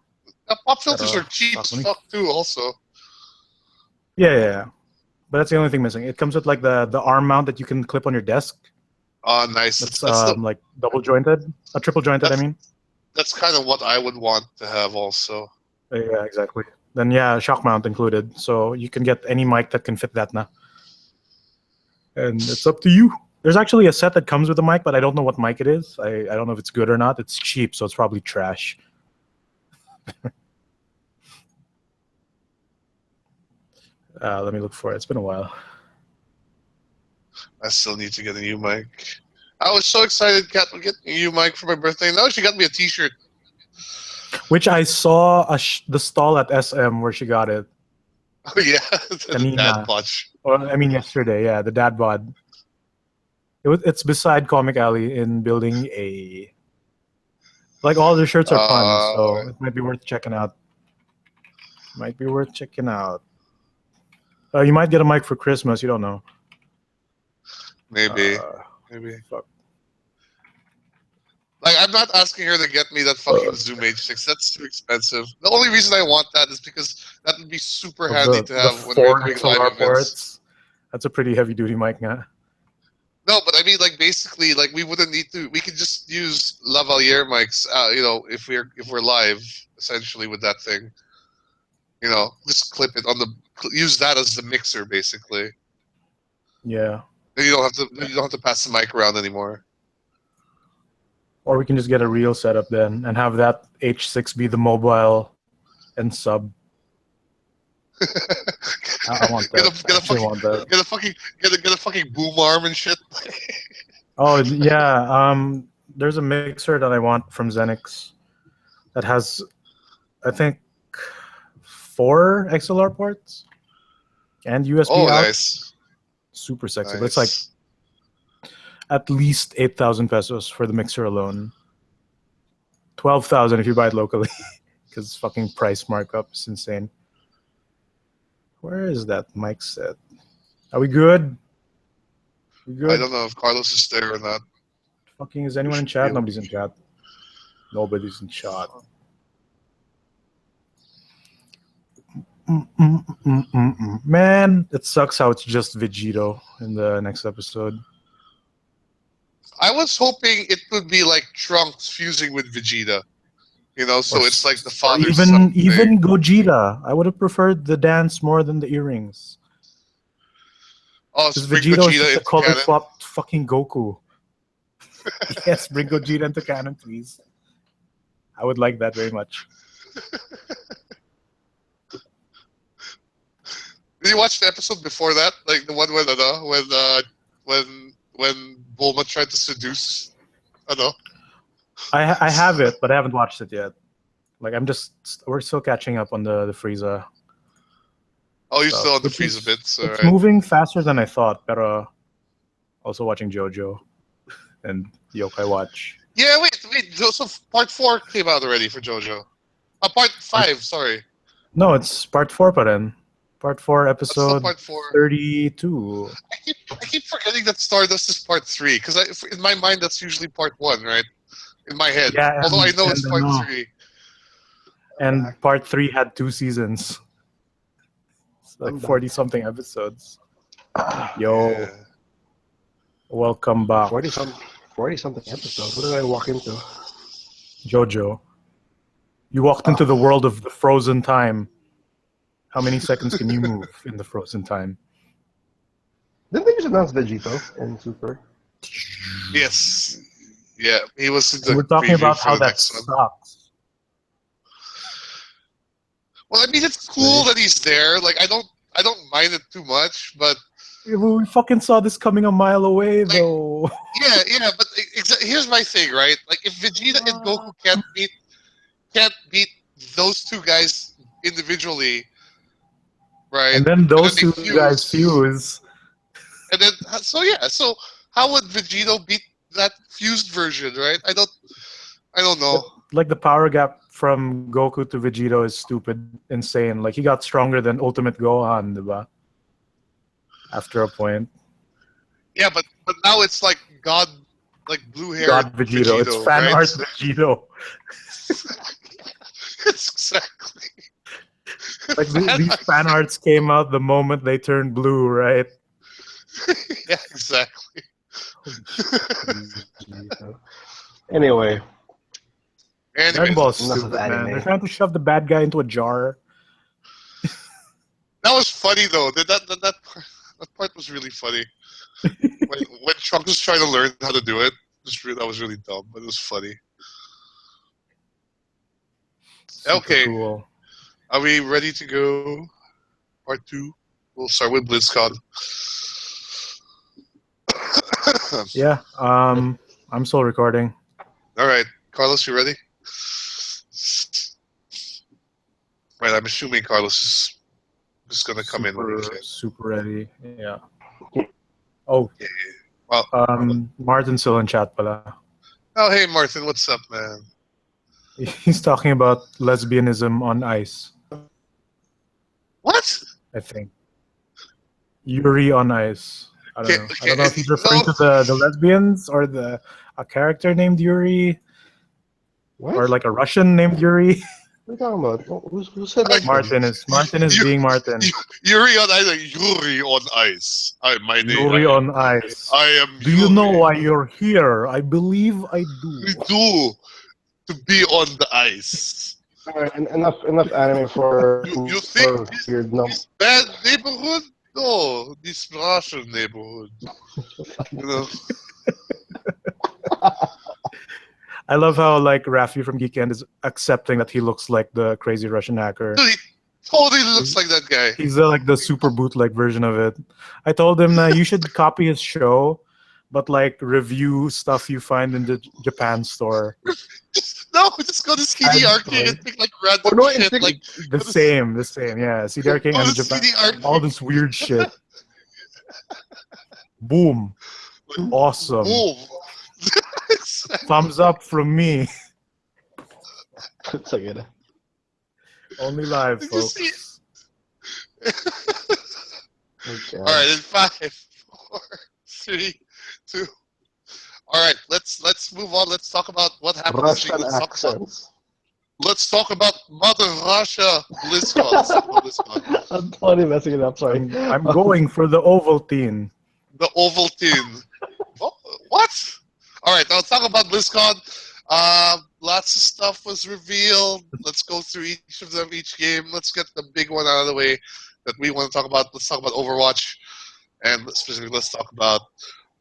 Pop filters are cheap as fuck too, also. Yeah. But that's the only thing missing. It comes with the arm mount that you can clip on your desk. Oh, nice. That's double jointed, triple jointed. I mean. That's kind of what I would want to have also. Yeah, exactly. Then shock mount included, so you can get any mic that can fit that now. And it's up to you. There's actually a set that comes with a mic, but I don't know what mic it is. I don't know if it's good or not. It's cheap, so it's probably trash. Let me look for it. It's been a while. I still need to get a new mic. I was so excited Kat would get a new mic for my birthday. Now she got me a t-shirt. Which I saw the stall at SM where she got it. Oh yeah, the dad bod. Or I mean yesterday, yeah, the dad bod. It's beside Comic Alley in Building A. All the shirts are fun, so it might be worth checking out. You might get a mic for Christmas. You don't know. Maybe. Fuck. I'm not asking her to get me that fucking Zoom H6. That's too expensive. The only reason I want that is because that would be super handy to have when we're doing live events. That's a pretty heavy duty mic, nga. No, but I mean, like basically, like we wouldn't need to. We could just use lavalier mics, if we're live, essentially with that thing. Just clip it on use that as the mixer, basically. Yeah. Then you don't have to pass the mic around anymore. Or we can just get a real setup then and have that H6 be the mobile and sub. I want that. Get a fucking boom arm and shit. Oh yeah. There's a mixer that I want from Zenix that has, I think, 4 XLR ports and USB out. Nice. Super sexy. Nice. But it's like at least 8,000 pesos for the mixer alone. 12,000 if you buy it locally, because fucking price markup is insane. Where is that mic set? Are we good? We good? I don't know if Carlos is there or not. Fucking, is anyone in chat? Nobody's in chat. Nobody's in chat. Man, it sucks how it's just Vegito in the next episode. I was hoping it would be like Trunks fusing with Vegeta. So it's like the father. Even Gogeta. I would have preferred the dance more than the earrings. Oh, so bring Vegeta is Vegeta just a into color canon? swapped fucking Goku. Yes, bring Gogeta into canon, please. I would like that very much. Did you watch the episode before that? Like the one when Bulma tried to seduce? I have it, but I haven't watched it yet. Like we're still catching up on the Frieza. Oh, you're stuff, still on the which Frieza is- bits. It's Alright. moving faster than I thought, but also watching JoJo and Yokai Watch. Yeah, wait. So part 4 came out already for JoJo. Part 5, sorry. No, it's part 4 pa rin. Part 4, That's still episode part 4. 32. I keep forgetting that Stardust is part 3 because in my mind that's usually part 1, right? In my head. Yeah, Although I know it's and, part 3. And part 3 had 2 seasons. It's like 40-something episodes. Yo, Yeah. welcome back. 40-something episodes. What did I walk into? JoJo. You walked into the world of the frozen time. How many seconds can you move in the frozen time? Didn't they just announce Vegito in Super? Yes. Yeah, he was in the We're talking preview about for how the that next one. sucks. Well, I mean, it's cool that he's there. Like, I don't mind it too much, but We fucking saw this coming a mile away, though. yeah. But here's my thing, right? Like, if Vegeta and Goku can't beat those two guys individually, right? And then those they two fuse. guys fuse. And then, so how would Vegito beat that fused version, right? I don't know. Like the power gap from Goku to Vegito is stupid, insane. Like he got stronger than Ultimate Gohan, diba? After a point. Yeah, but now it's like God, like blue hair. God Vegito. It's fan right? art Vegito. It's exactly. Like these fan arts came out the moment they turned blue, right? Yeah, exactly. Anyway, Dragon Ball is enough of stupid, man. anime. They're trying to shove the bad guy into a that That was funny though. That part was really funny. when Trunks was trying to learn how to do it, that was really dumb, but it was funny. Okay. Cool. Are we ready to go? Part 2. We'll start with BlizzCon. Yeah. I'm still recording. All right, Carlos, you ready? Right, I'm assuming Carlos is just gonna come in when he can. Super ready. Yeah. Oh. Well, Martin's still in chat pala. oh, hey, Martin, what's up, man? He's talking about lesbianism on ice. What? I think. Yuri on ice. I don't know. I don't know if he's referring to the lesbians or a character named Yuri. What? Or like a Russian named Yuri. What are you talking about? Who said that? Martin is being Martin. Yuri on ice. Like, Yuri on ice. My name. Yuri on ice. I am. Do Yuri. you know why you're here? I believe I do. We do to be on the ice. All right, enough anime for You think weird number. this bad neighborhood? No, this Russian neighborhood. You know. I love how like Rafi from Geekend is accepting that he looks like the crazy Russian hacker. Dude, he totally looks like that guy. He's like the super bootleg version of it. I told him you should copy his show, but like review stuff you find in the Japan store. Just go to CD Arcade and pick like random shit. Like the same, yeah. CD Arcade and Japan, all this weird shit. Boom, awesome. Boom. Thumbs up from me. It's like it. Only live, Did you folks. see Okay. All right, in 5, 4, 3, 2. All right, let's move on. Let's talk about what happened this week. Russian accents. Let's talk about Mother Russia BlizzCon. I'm totally messing it up. Sorry. I'm going for the Ovaltine. The Ovaltine. What? All right, I'll talk about BlizzCon. Lots of stuff was revealed. Let's go through each of them, each game. Let's get the big one out of the way that we want to talk about. Let's talk about Overwatch, and specifically, let's talk about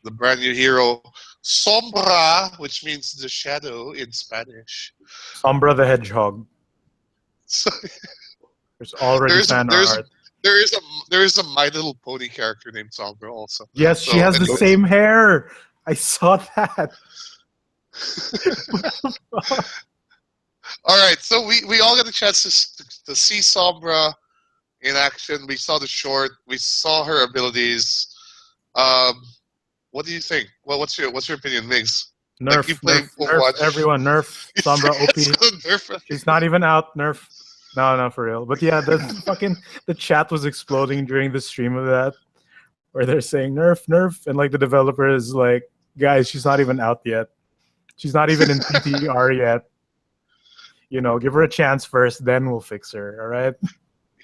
the brand new hero, Sombra, which means the shadow in Spanish. Sombra the Hedgehog. So, There's already fan art. there is a My Little Pony character named Sombra also. Yes, she has the same hair. I saw that. All right, so we all got a chance to see Sombra in action. We saw the short. We saw her abilities. What do you think? Well, what's your opinion, Migs? Nerf, nerf, everyone, nerf Sombra OP. She's not even out. Nerf. No, for real. But yeah, the chat was exploding during the stream of that, where they're saying nerf, and like the developer is like, guys, she's not even out yet. She's not even in PTR yet. You know, give her a chance first, then we'll fix her. All right.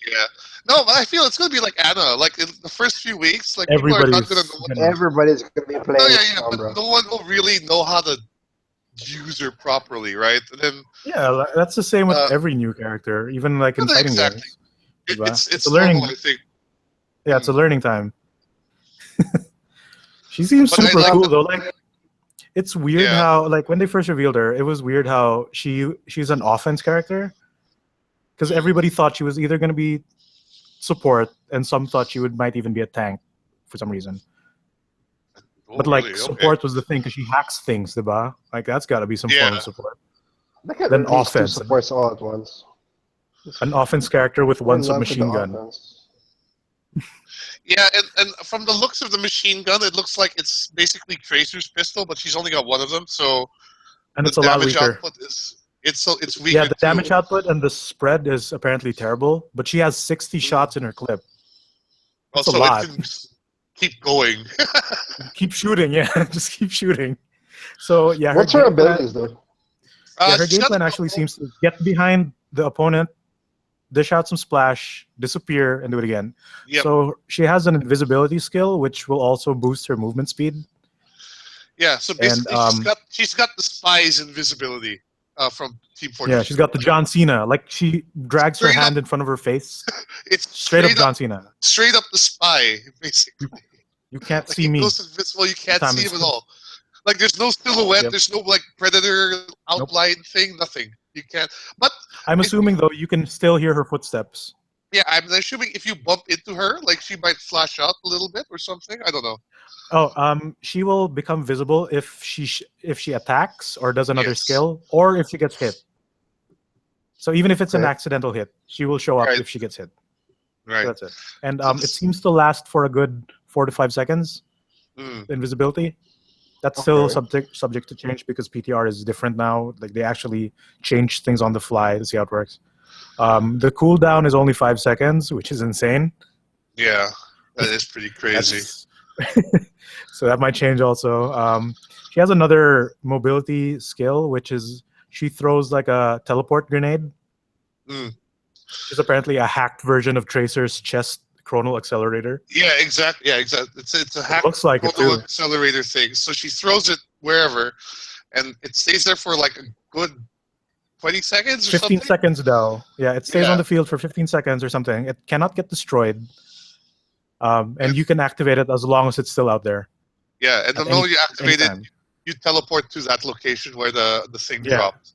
Yeah. No, but I feel it's gonna be like Anna. Like in the first few weeks, like people are not gonna know. Everybody's gonna be playing. No, yeah, but no one will really know how to use her properly, right? And then that's the same with every new character, even like in fighting games. It's a learning. Normal, I think. Yeah, it's a learning time. She seems super cool though. Like, it's weird how like when they first revealed her, it was weird how she's an offense character, because everybody thought she was either going to be support, and some thought she might even be a tank for some reason. But like really? Support was the thing because she hacks things, diba? Like that's got to be some form of support. Then offense. Supports all at once. An offense character with one submachine gun. Offense. Yeah, and from the looks of the machine gun, it looks like it's basically Tracer's pistol, but she's only got one of them. So and it's a lot weaker. It's weaker. Yeah, the damage output and the spread is apparently terrible, but she has 60 shots in her clip. That's a lot. Keep going. Keep shooting, yeah. Just keep shooting. So yeah, what's her abilities though? Her game plan actually seems to get behind the opponent, dish out some splash, disappear, and do it again. Yep. So she has an invisibility skill, which will also boost her movement speed. Yeah, so basically she's got the spy's invisibility from Team Fortress. Yeah, she's got the John Cena. Like she drags her hand in front of her face. It's straight up John Cena. Straight up the spy, basically. You can't see me. He goes invisible, you can't see him at all. Like there's no silhouette, there's no like predator outline thing, nothing. You can't. But I'm assuming though you can still hear her footsteps. Yeah, I'm assuming if you bump into her, like she might flash out a little bit or something. I don't know. Oh, she will become visible if she attacks or does another skill, or if she gets hit. So even if it's an accidental hit, she will show up if she gets hit. Right. So that's it. And it seems to last for a good 4 to 5 seconds. Invisibility. That's still subject to change because PTR is different now. Like they actually change things on the fly to see how it works. The cooldown is only 5 seconds, which is insane. Yeah, that is pretty crazy. So that might change also. She has another mobility skill, which is she throws like a teleport grenade. Mm. Which is apparently a hacked version of Tracer's chest chronal accelerator. Yeah, exactly. Yeah, exactly. It's a It hack looks like it photo too. accelerator thing. So she throws it wherever, and it stays there for like a good 20 seconds or 15 something. seconds though. Yeah, it stays Yeah. on the field for 15 seconds or something. It cannot get destroyed. And you can activate it as long as it's still out there. Yeah, and the At moment you any activate it, time. you teleport to that location where the thing Yeah. dropped.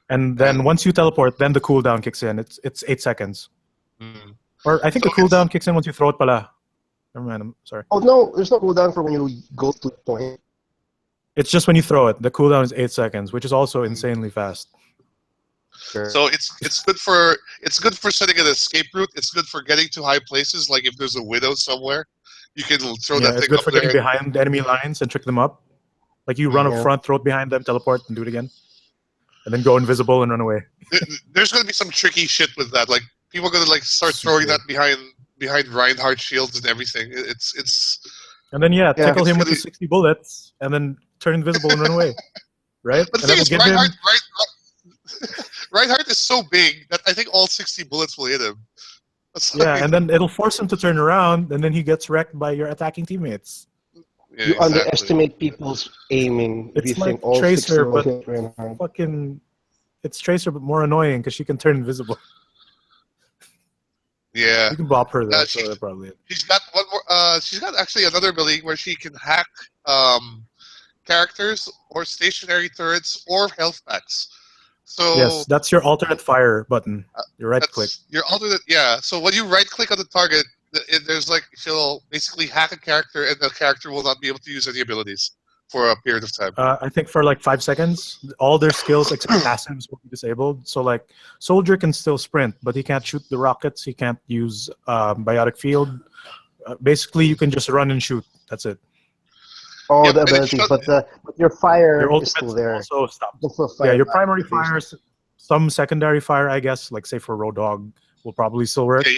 And then And- once you teleport, then the cooldown kicks in. It's 8 seconds. Mm. Or I think So the cooldown kicks in once you throw it pala. Never mind, I'm sorry. Oh no, there's no cooldown for when you go to the point. It's just when you throw it. The cooldown is 8 seconds, which is also insanely fast. Sure. So it's good for setting an escape route. It's good for getting to high places. Like if there's a widow somewhere, you can throw Yeah, that it's thing good up for there. getting behind enemy lines and trick them up. Like you run up Yeah. front, throw it behind them, teleport, and do it again. And then go invisible and run away. There's going to be some tricky shit with that. Like people are going to like start throwing that behind Reinhardt shields and everything. It's And then Yeah, tickle it's him with really- the 60 bullets, and then turn invisible and run away. Right? But the And thing that'll is, give him Reinhardt is so big that I think all 60 bullets will hit him. That's Yeah, like- and then it'll force him to turn around, and then he gets wrecked by your attacking teammates. Yeah, you exactly. underestimate people's aiming if It's you think like all Tracer, 60 will but- hit Reinhardt. Fucking, it's Tracer, but more annoying because she can turn invisible. Yeah, You can bop her though, she- so that's probably it. she's got one more. She's got actually another ability where she can hack characters or stationary turrets or health packs. So Yes, that's your alternate fire button. Your right that's click. your alternate. Yeah. So when you right click on the target, there's like she'll basically hack a character, and the character will not be able to use any abilities for a period of time. I think for like 5 seconds, all their skills except passives will be disabled. So like Soldier can still sprint, but he can't shoot the rockets. He can't use biotic field. Basically, you can just run and shoot. That's it. Oh, Yeah, the but it abilities, should- but your fire Your is still ultimate there. also stops. Just for Yeah, fire your back, primary basically. fire, some secondary fire, I guess, like say for Roadhog, will probably still work. Yeah,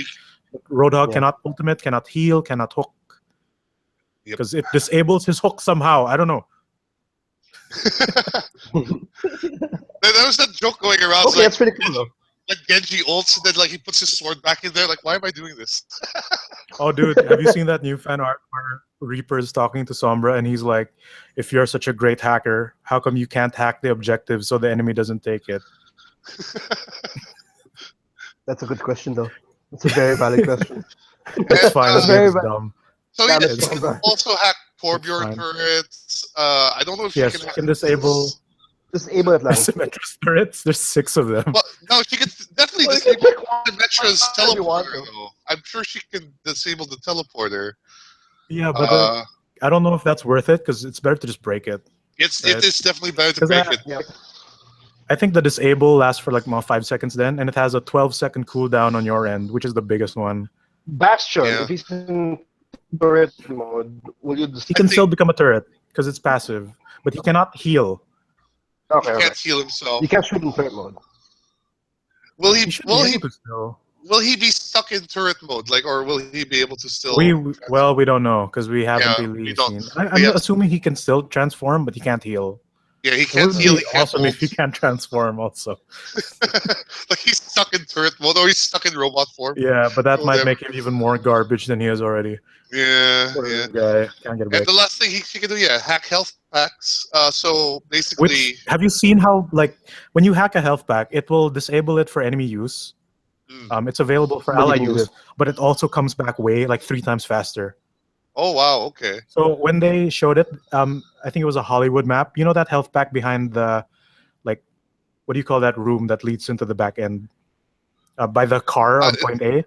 Roadhog Yeah. cannot ultimate, cannot heal, cannot hook. Yep. Because it disables his hook somehow. I don't know. there was that joke going around. Okay, that's pretty cool though. Like Genji ults, and then like he puts his sword back in there. Like, why am I doing this? Oh, dude, have you seen that new fan art where Reaper is talking to Sombra and he's like, if you're such a great hacker, how come you can't hack the objective so the enemy doesn't take it? That's a good question though. That's a very valid question. It's fine. This Very game is bad. dumb. So Yeah, he that's can fine. also hack It's Torbjorn fine. turrets. I don't know if Yes, she you can hack can disable Disable it, lang. Symmetra's turrets. There's 6 of them. Well, no, she can definitely Well, you can disable pick one Symmetra's if you want teleporter, to. though. I'm sure she can disable the teleporter. Yeah, but I don't know if that's worth it because it's better to just break it. It right. is definitely better to 'Cause break I- it. Yeah. I think the disable lasts for like 5 seconds then, and it has a 12-second cooldown on your end, which is the biggest one. Bastion, Yeah. if he's in turret mode, will you just He can think- still become a turret because it's passive, but he cannot heal. Okay, He okay. can't heal himself. You can't shoot in turret mode. Will He he? should Will be he? able to still. Will he be stuck in turret mode? Like, or will he be able to still? We don't know because we haven't Yeah, really we don't. seen. We I'm have- assuming he can still transform, but he can't heal. Yeah, he It can't would heal. be He can't awesome if he ult. can transform also. Like he's stuck in turret mode, or he's stuck in robot form. Yeah, but that might Whatever. make him even more garbage than he is already. Yeah, Poor yeah. guy can't get a And break. the last thing he can do, yeah, hack health packs. So basically, Which have you seen how like when you hack a health pack, it will disable it for enemy use. It's available for But you ally can use use, but it also comes back way like 3 times faster. oh wow, okay. So when they showed it, I think it was a Hollywood map. You know that health pack behind the, like, what do you call that room that leads into the back end? By the car on point A.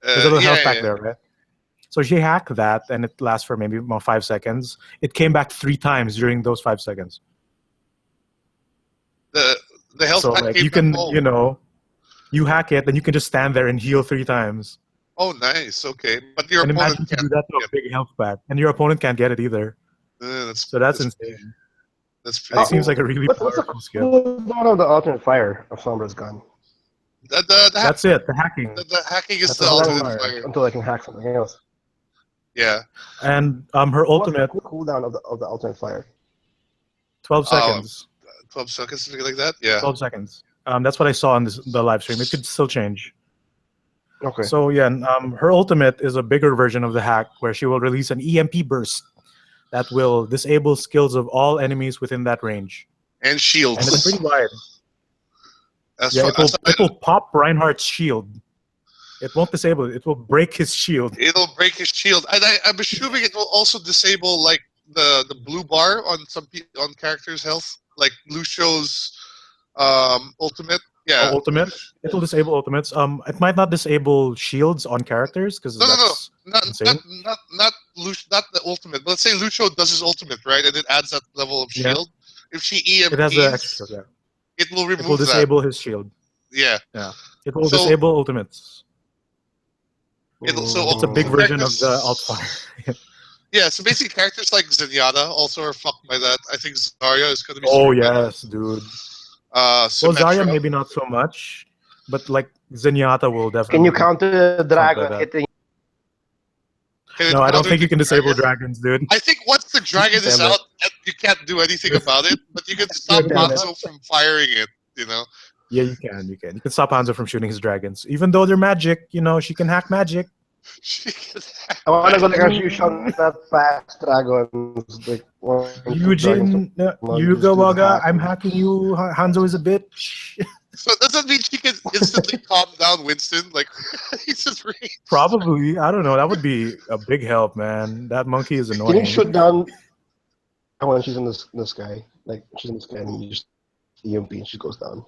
There's a little health pack there, right? So she hacked that, and it lasts for maybe about 5 seconds. It came back 3 times during those 5 seconds. The health So pack like came you can, back home. you know, you hack it, and you can just stand there and heal 3 times. Oh, nice. Okay, but your And opponent imagine to can't. do that to a big health pack, and your opponent can't get it either. That's So that's insane. That's That pretty seems cool. like a really What's the powerful skill. cooldown of the alternate fire of Sombra's gun? That's it. The hacking. The hacking is That's the all alternate fire. fire. Until I can hack something else. Yeah. And her ultimate, What's the cooldown of the alternate fire? 12 seconds. 12 seconds, something like that. Yeah. 12 seconds. That's what I saw on the live stream. It could still change. Okay. So yeah, her ultimate is a bigger version of the hack where she will release an EMP burst that will disable skills of all enemies within that range. And shields. And it's pretty wide. As Yeah, far- it will pop Reinhardt's shield. It won't disable it. It will break his shield. It'll break his shield, and I'm assuming it will also disable like the blue bar on on characters' health, like Lucio's ultimate. Yeah, Ultimate. It will disable ultimates. It might not disable shields on characters because no, not insane. not the ultimate. But let's say Lucio does his ultimate, right, and it adds that level of shield. Yeah. If she EMPs, it has the extra. Yeah. It will remove It will that. disable his shield. Yeah. Yeah. It will disable ultimates. So It's a big version of the Altfire. Yeah, so basically characters like Zenyatta also are fucked by that. I think Zarya is going to be Oh super bad. yes, dude. Well, Zarya maybe not so much, but like Zenyatta will definitely. Can you counter the dragon hitting? No, I don't think you can disable dragons, dude. I think once the dragon is out, you can't do anything about it, but you can stop Hanzo from firing it, you know? Yeah, you can. You can stop Hanzo from shooting his dragons. Even though they're magic, she can hack magic. I want to go like you shot that fast dragons. Like, Eugene, Yuga Waga, I'm hacking you. Hanzo is a bitch. So does that mean she can instantly calm down Winston? Like, he's just really... Probably. I don't know. That would be a big help, man. That monkey is annoying. Can you shoot down when she's in the sky? Like, she's in the sky and you just EMP and she goes down.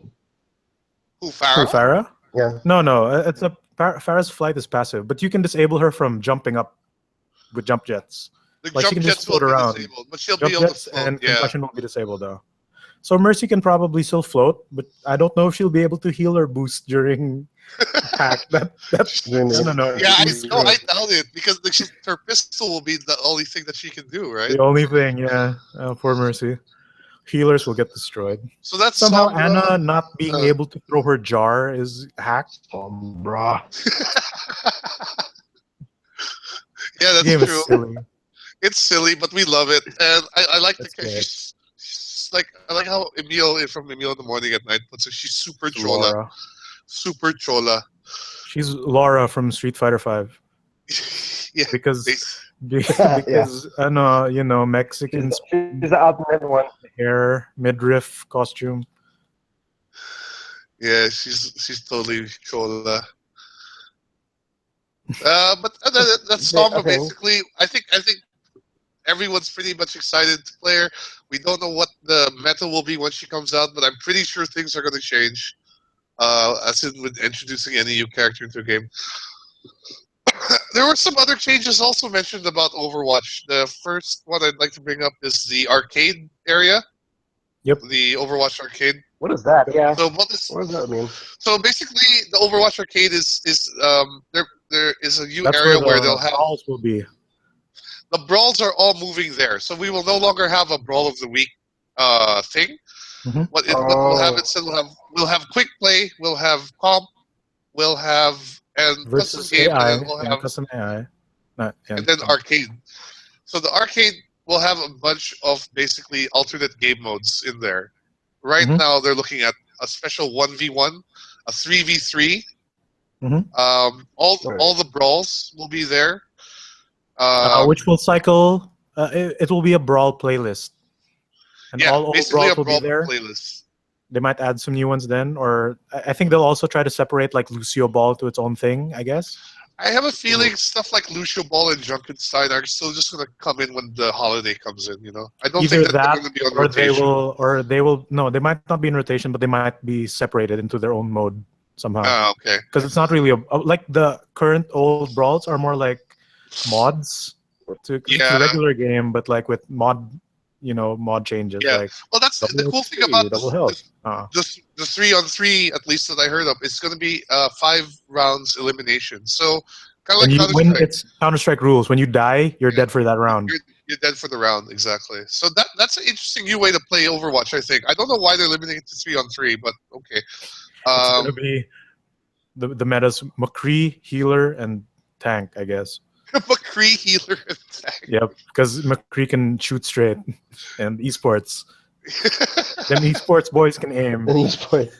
Who, Farah? Yeah. No. It's Farah's flight is passive, but you can disable her from jumping up with jump jets. The like jump she can jets just float will be around. disabled, but she'll Jump be able to jets float. and concussion won't be disabled though. So Mercy can probably still float, but I don't know if she'll be able to heal or boost during hack. That's no. Yeah, I doubt it because her pistol will be the only thing that she can do, right? The only thing, yeah. Poor Mercy. Healers will get destroyed. So that's somehow Anna not being able to throw her jar is hacked. Bruh. Yeah, that's game true. Is silly. It's silly, but we love it, and I like the she's like I like how Emil from Emil in the Morning at Night puts it. She's super chola, super chola. She's Laura from Street Fighter V. Yeah, because I know Mexicans. She's the ultimate one. Hair, midriff, costume. Yeah, she's totally chola. But that's Sombra basically. I think everyone's pretty much excited to play her. We don't know what the meta will be when she comes out, but I'm pretty sure things are going to change. As in with introducing any new character into a game. There were some other changes also mentioned about Overwatch. The first one I'd like to bring up is the arcade area. Yep. The Overwatch arcade. What is that? Yeah. So what does that mean? So basically, the Overwatch arcade is there is a new area where they'll have brawls will be. The brawls are all moving there, so we will no longer have a brawl of the week thing. Mm-hmm. What we'll have instead, we'll have quick play, we'll have comp, we'll have versus custom game, AI, and then we'll have custom AI, and then arcade. So the arcade will have a bunch of basically alternate game modes in there. Right now, they're looking at a special 1v1, a 3v3. All the brawls will be there. Which will cycle. It will be a brawl playlist. And all old brawls will be there. Playlist. They might add some new ones then, or I think they'll also try to separate like Lucio Ball to its own thing, I guess. I have a feeling stuff like Lucio Ball and Junkenstein are still just going to come in when the holiday comes in. I don't think that they're going to be on rotation. They will. No, they might not be in rotation, but they might be separated into their own mode somehow. Okay. Because it's not really like the current old brawls are more like mods to the regular game, but like with mod changes. Yeah. Like well, that's the cool thing about double health. The 3-on-3, at least that I heard of, it's going to be 5 rounds elimination. So kind of like when it's Counter-Strike rules, when you die, you're dead for that round. You're dead for the round, exactly. So that's an interesting new way to play Overwatch. I think I don't know why they're limiting it to 3-on-3, but okay. It's going to be the metas: McCree, healer, and tank, I guess. McCree, healer, and tank. Yep, because McCree can shoot straight, and esports. Them esports boys can aim. And he's playing.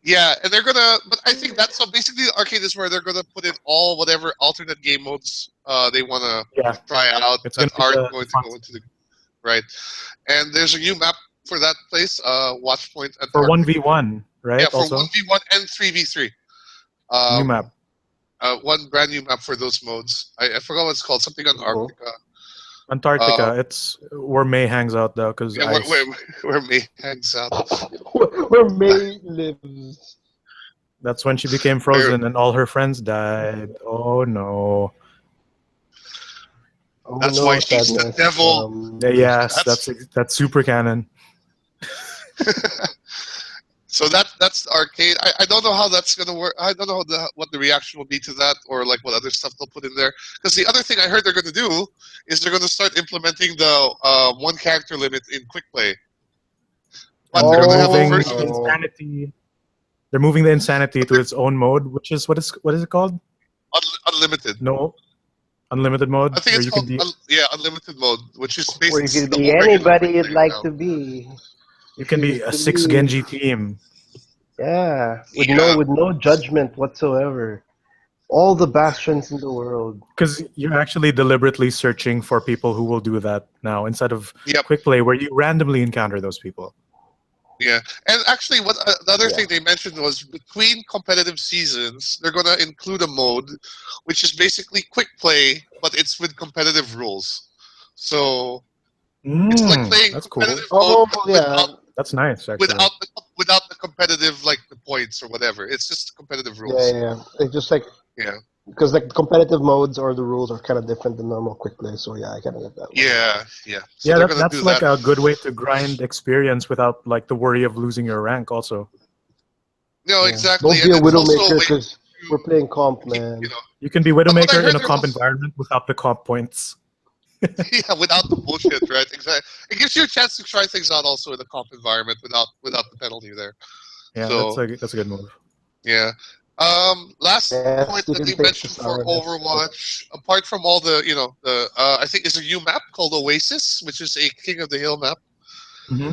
Yeah, and they're gonna. But I think that's so. Basically, the arcade is where they're gonna put in all whatever alternate game modes they wanna try out It's that gonna be aren't going to go into the right. And there's a new map for that place. Watchpoint for Antarctica. 1v1, right? Yeah, for also 1v1 and 3v3. new map. One brand new map for those modes. I forgot what it's called. Something on Antarctica. Antarctica. It's where May hangs out though, because Yeah, where May hangs out. Where May lives. that's when she became frozen and all her friends died. Oh no. Oh, That's no, why she's the sadness. devil. Yes, that's super canon. So that's arcade. I don't know how that's gonna work. I don't know what the reaction will be to that, or like what other stuff they'll put in there. Because the other thing I heard they're gonna do is they're gonna start implementing the one character limit in quick play. But they're gonna have a moving version. insanity. They're moving the insanity to its own mode, which is what is it called? Unlimited. No, unlimited mode. I think where it's called unlimited mode, which is Where basically you the can be whole regular anybody quick you'd play like now. to be. you can be a 6 Genji team. Yeah, Yeah. with no judgment whatsoever. All the bastions in the world. Because you're actually deliberately searching for people who will do that now, instead of Yep. quick play where you randomly encounter those people. Yeah, and actually, what the other thing they mentioned was between competitive seasons, they're gonna include a mode, which is basically quick play, but it's with competitive rules. So it's like playing That's cool. competitive mode, but yeah. That's nice, actually. without the competitive like the points or whatever. It's just competitive Yeah, rules. yeah. It's just like Yeah, because like competitive modes or the rules are kind of different than normal quick play. So yeah, I kind of get that. yeah. So Yeah, they're gonna that's do like that. a good way to grind experience without like the worry of losing your rank. Also, No, Yeah. exactly. Don't be a And it's also a Widowmaker way because we're playing comp, to keep, man. you can be what I Widowmaker heard in a there's comp also- environment without the comp points. yeah, without the bullshit, right? Exactly. It gives you a chance to try things out also in a comp environment without the penalty there. Yeah, So, that's a good move. yeah. Last Yes, point you that can they take the mentioned for sourness. Overwatch, apart from all the, I think it's a new map called Oasis, which is a King of the Hill map. Mm-hmm.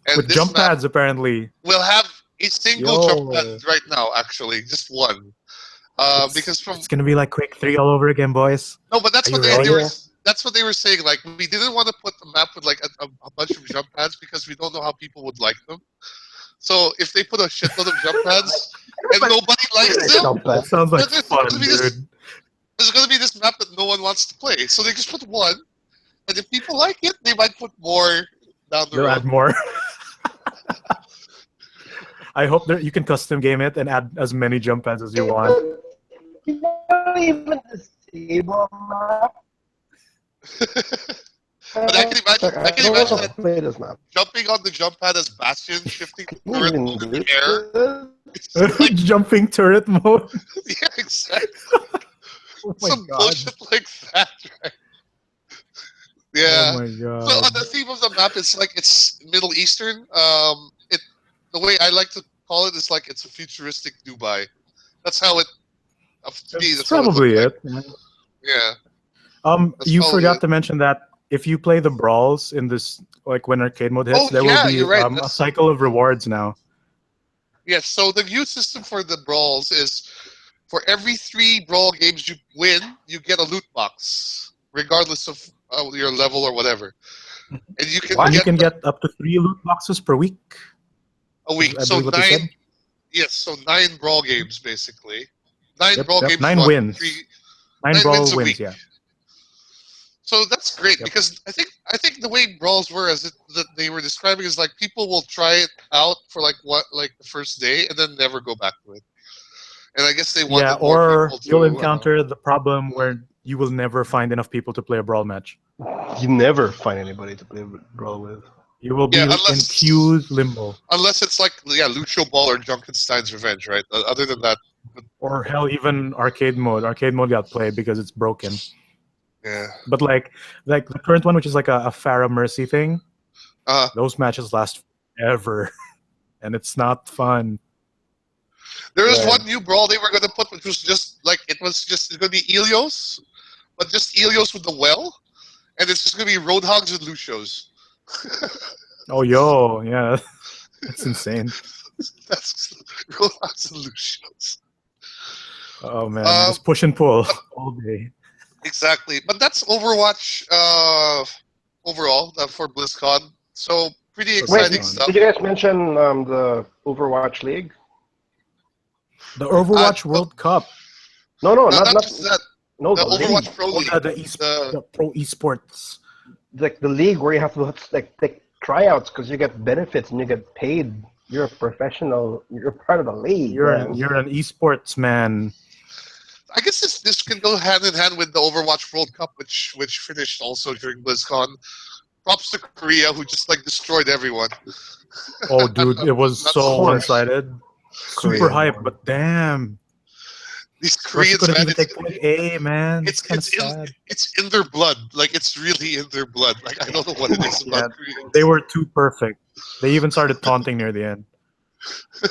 And With this jump map pads, apparently. will have a single Yo. jump pad right now, actually, just one. Because It's gonna be like Quick 3 all over again, boys. no, but that's Are what you they ready? were. That's what they were saying. Like, we didn't want to put the map with like a bunch of jump pads because we don't know how people would like them. So if they put a shitload of jump pads and nobody likes them, Jump That pad. sounds like There's fun, gonna be this- dude. there's going to be this map that no one wants to play. So they just put one, and if people like it, they might put more down the They'll road. add more. I hope that you can custom game it and add as many jump pads as you want. You don't even disable map. But I can imagine that play this map. jumping on the jump pad as Bastion, shifting Can the you turret even over do the air. this? It's like, Jumping turret mode. yeah, exactly. Oh my Some god. bullshit like that, right? Yeah. Oh my So god. the theme of the map is like it's Middle Eastern. The way I like to call it is like it's a futuristic Dubai. That's how it. To me, That's that's how probably it. it. Like. Yeah. That's You probably forgot it. to mention that if you play the brawls in this, like when arcade mode hits, Oh, there yeah, will be you're right. a That's- cycle of rewards now. Yes. So the new system for the brawls is for every 3 brawl games you win, you get a loot box, regardless of your level or whatever. And you can And you get can get up to 3 loot boxes per week. a week. I So believe what they 9. said. Yes. So 9 brawl games basically. 9 Yep, brawl yep, games. 9 what, wins. 9 9 brawl wins a wins, week. yeah. So that's great Yep. because I think the way brawls were that they were describing is like people will try it out for like the first day and then never go back to it. And I guess they wanted Yeah, more or people to you'll encounter the problem where you will never find enough people to play a brawl match. You never find anybody to play brawl with. You will be Yeah, in unless- queues limbo. unless it's like Lucio Ball or Junkenstein's Revenge, right? Other than that, Or hell, even arcade mode. Arcade mode got played because it's broken. yeah. But like the current one, which is like a Farah Mercy thing, Uh, those matches last forever. And it's not fun. there was Yeah. one new brawl they were going to put, which was just like it's going to be Ilios, but just Ilios with the well, and it's just going to be Roadhogs and Lucios. Oh, yo, yeah, that's insane. That's Roadhouse and Lucius. Oh man, just push and pull all day. Exactly, but that's Overwatch overall for BlizzCon. So pretty exciting Wait, stuff. did you guys mention the Overwatch League? The Overwatch World Cup. No, not just that. No, The the Overwatch league. Pro Oh, League. the pro esports. Like the league where you have to take tryouts because you get benefits and you get paid. You're a professional. You're part of the league. You're man. an esports man. I guess this can go hand in hand with the Overwatch World Cup, which finished also during BlizzCon. Props to Korea, who just like destroyed everyone. Oh, dude, it was That's so course. one-sided. Super Korea. hype, but damn, These Russia Koreans, couldn't man, even take point A, man. it's kind of sad. it's in their blood. Like it's really in their blood. Like I don't know what it is about Koreans. They were too perfect. They even started taunting near the end.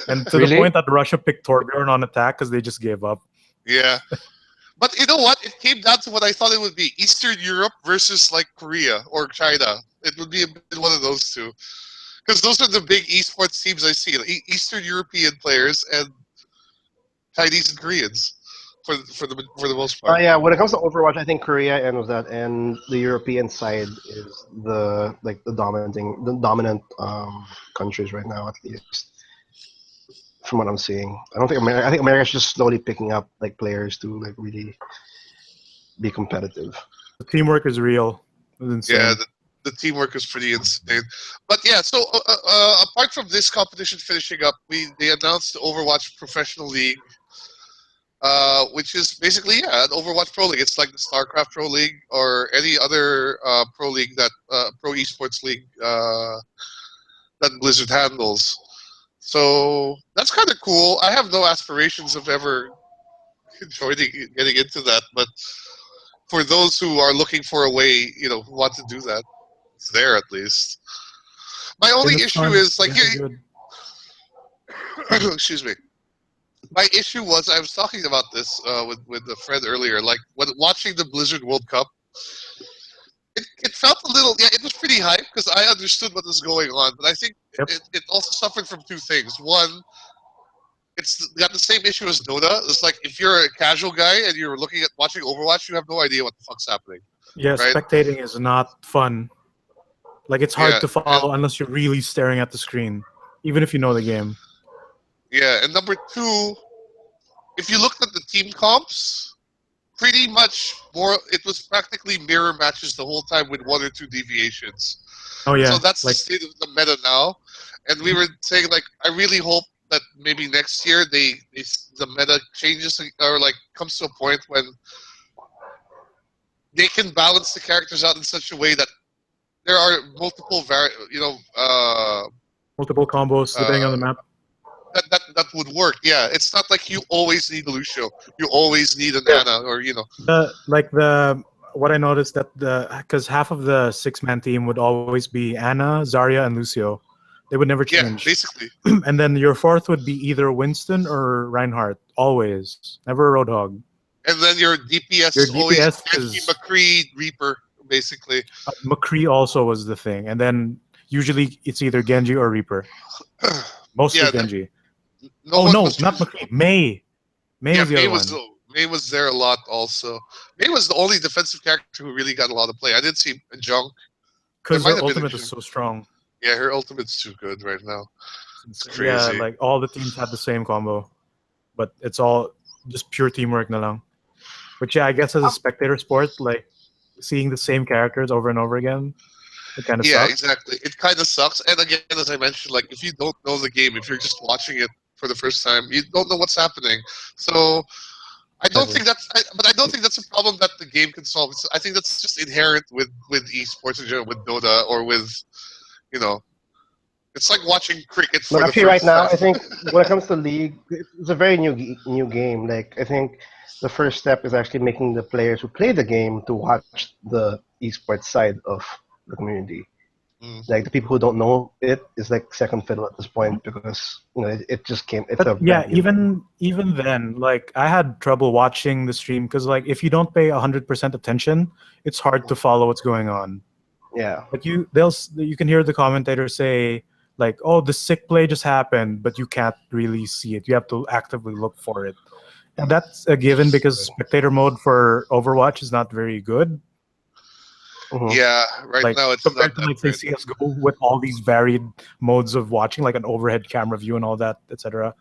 And to Really? the point that Russia picked Torbjorn on attack because they just gave up. Yeah. But you know what? It came down to what I thought it would be: Eastern Europe versus like Korea or China. It would be a bit one of those two, because those are the big esports teams I see: like Eastern European players and Chinese and Koreans, for the most part. Yeah, when it comes to Overwatch, I think Korea and the European side is the dominant countries right now, at least from what I'm seeing. I think America's just slowly picking up like players to like really be competitive. The teamwork is real. It was insane. Yeah, the teamwork is pretty insane. But yeah, so apart from this competition finishing up, they announced the Overwatch Professional League, which is basically an Overwatch Pro League. It's like the StarCraft Pro League or any other pro league pro esports league that Blizzard handles. So that's kind of cool. I have no aspirations of ever getting into that, but for those who are looking for a way, who want to do that, it's there at least. My only issue is like, excuse me. My issue was I was talking about this with a friend earlier. Like when watching the Blizzard World Cup, it felt a little. Yeah, it was pretty hype because I understood what was going on. But I think it also suffered from two things. One, it's got the same issue as Dota. It's like if you're a casual guy and you're watching Overwatch, you have no idea what the fuck's happening. Yeah, right? Spectating is not fun. Like it's hard to follow unless you're really staring at the screen, even if you know the game. Yeah, and number two, if you looked at the team comps, pretty much it was practically mirror matches the whole time with one or two deviations. Oh yeah. So that's the state of the meta now. And we were saying like, I really hope that maybe next year the meta changes or like comes to a point when they can balance the characters out in such a way that there are multiple multiple combos depending on the map. That would work. Yeah, it's not like you always need a Lucio. You always need an Ana, or what I noticed that because half of the 6-man team would always be Ana, Zarya, and Lucio. They would never change. Yeah, basically. And then your fourth would be either Winston or Reinhardt. Always, never a Roadhog. And then your DPS is always McCree, Reaper, basically. McCree also was the thing, and then usually it's either Genji or Reaper. Mostly Genji. No, not McCree. May. May was the other one. May was there a lot also. May was the only defensive character who really got a lot of play. I didn't see Junk. Because her ultimate is so strong. Yeah, her ultimate's too good right now. It's crazy. Yeah, like all the teams had the same combo. But it's all just pure teamwork na lang. But yeah, I guess as a spectator sport, like seeing the same characters over and over again, it kind of sucks. Yeah, exactly. It kind of sucks. And again, as I mentioned, like if you don't know the game, if you're just watching it for the first time, you don't know what's happening. So I don't think that's a problem that the game can solve. I think that's just inherent with esports in general, with Dota or with, it's like watching cricket for actually, right now, I think when it comes to League, it's a very new game. Like I think the first step is actually making the players who play the game to watch the esports side of the community. Like the people who don't know it is like second fiddle at this point because it just came. Even then, like I had trouble watching the stream because like if you don't pay 100% attention, it's hard to follow what's going on. Yeah. Like you can hear the commentator say like, "Oh, the sick play just happened," but you can't really see it. You have to actively look for it, and that's a given because spectator mode for Overwatch is not very good. Mhm. Yeah, right Like now it's not compared to that like say great. CS:GO with all these varied modes of watching, like an overhead camera view and all that, etc.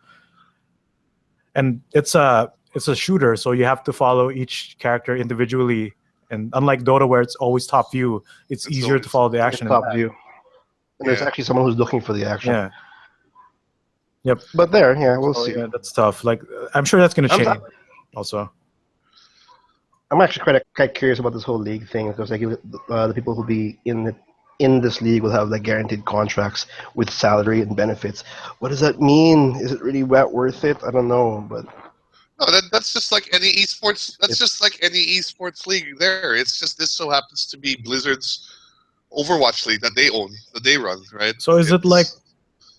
And it's a shooter, so you have to follow each character individually. And unlike Dota, where it's always top view, it's It's easier to always follow the It's action. top view, and there's yeah. actually someone who's looking for the action. Yeah. Yep. But there, yeah, we'll So see. yeah, that's tough. Like I'm sure that's gonna I'm, change. Also, I'm actually quite curious about this whole league thing because like the people who be in this league will have like guaranteed contracts with salary and benefits. What does that mean? Is it really worth it? I don't know, but No, that's just like any esports. That's it's just like any esports league. There, it's just this so happens to be Blizzard's Overwatch league that they own, that they run, right? so is it like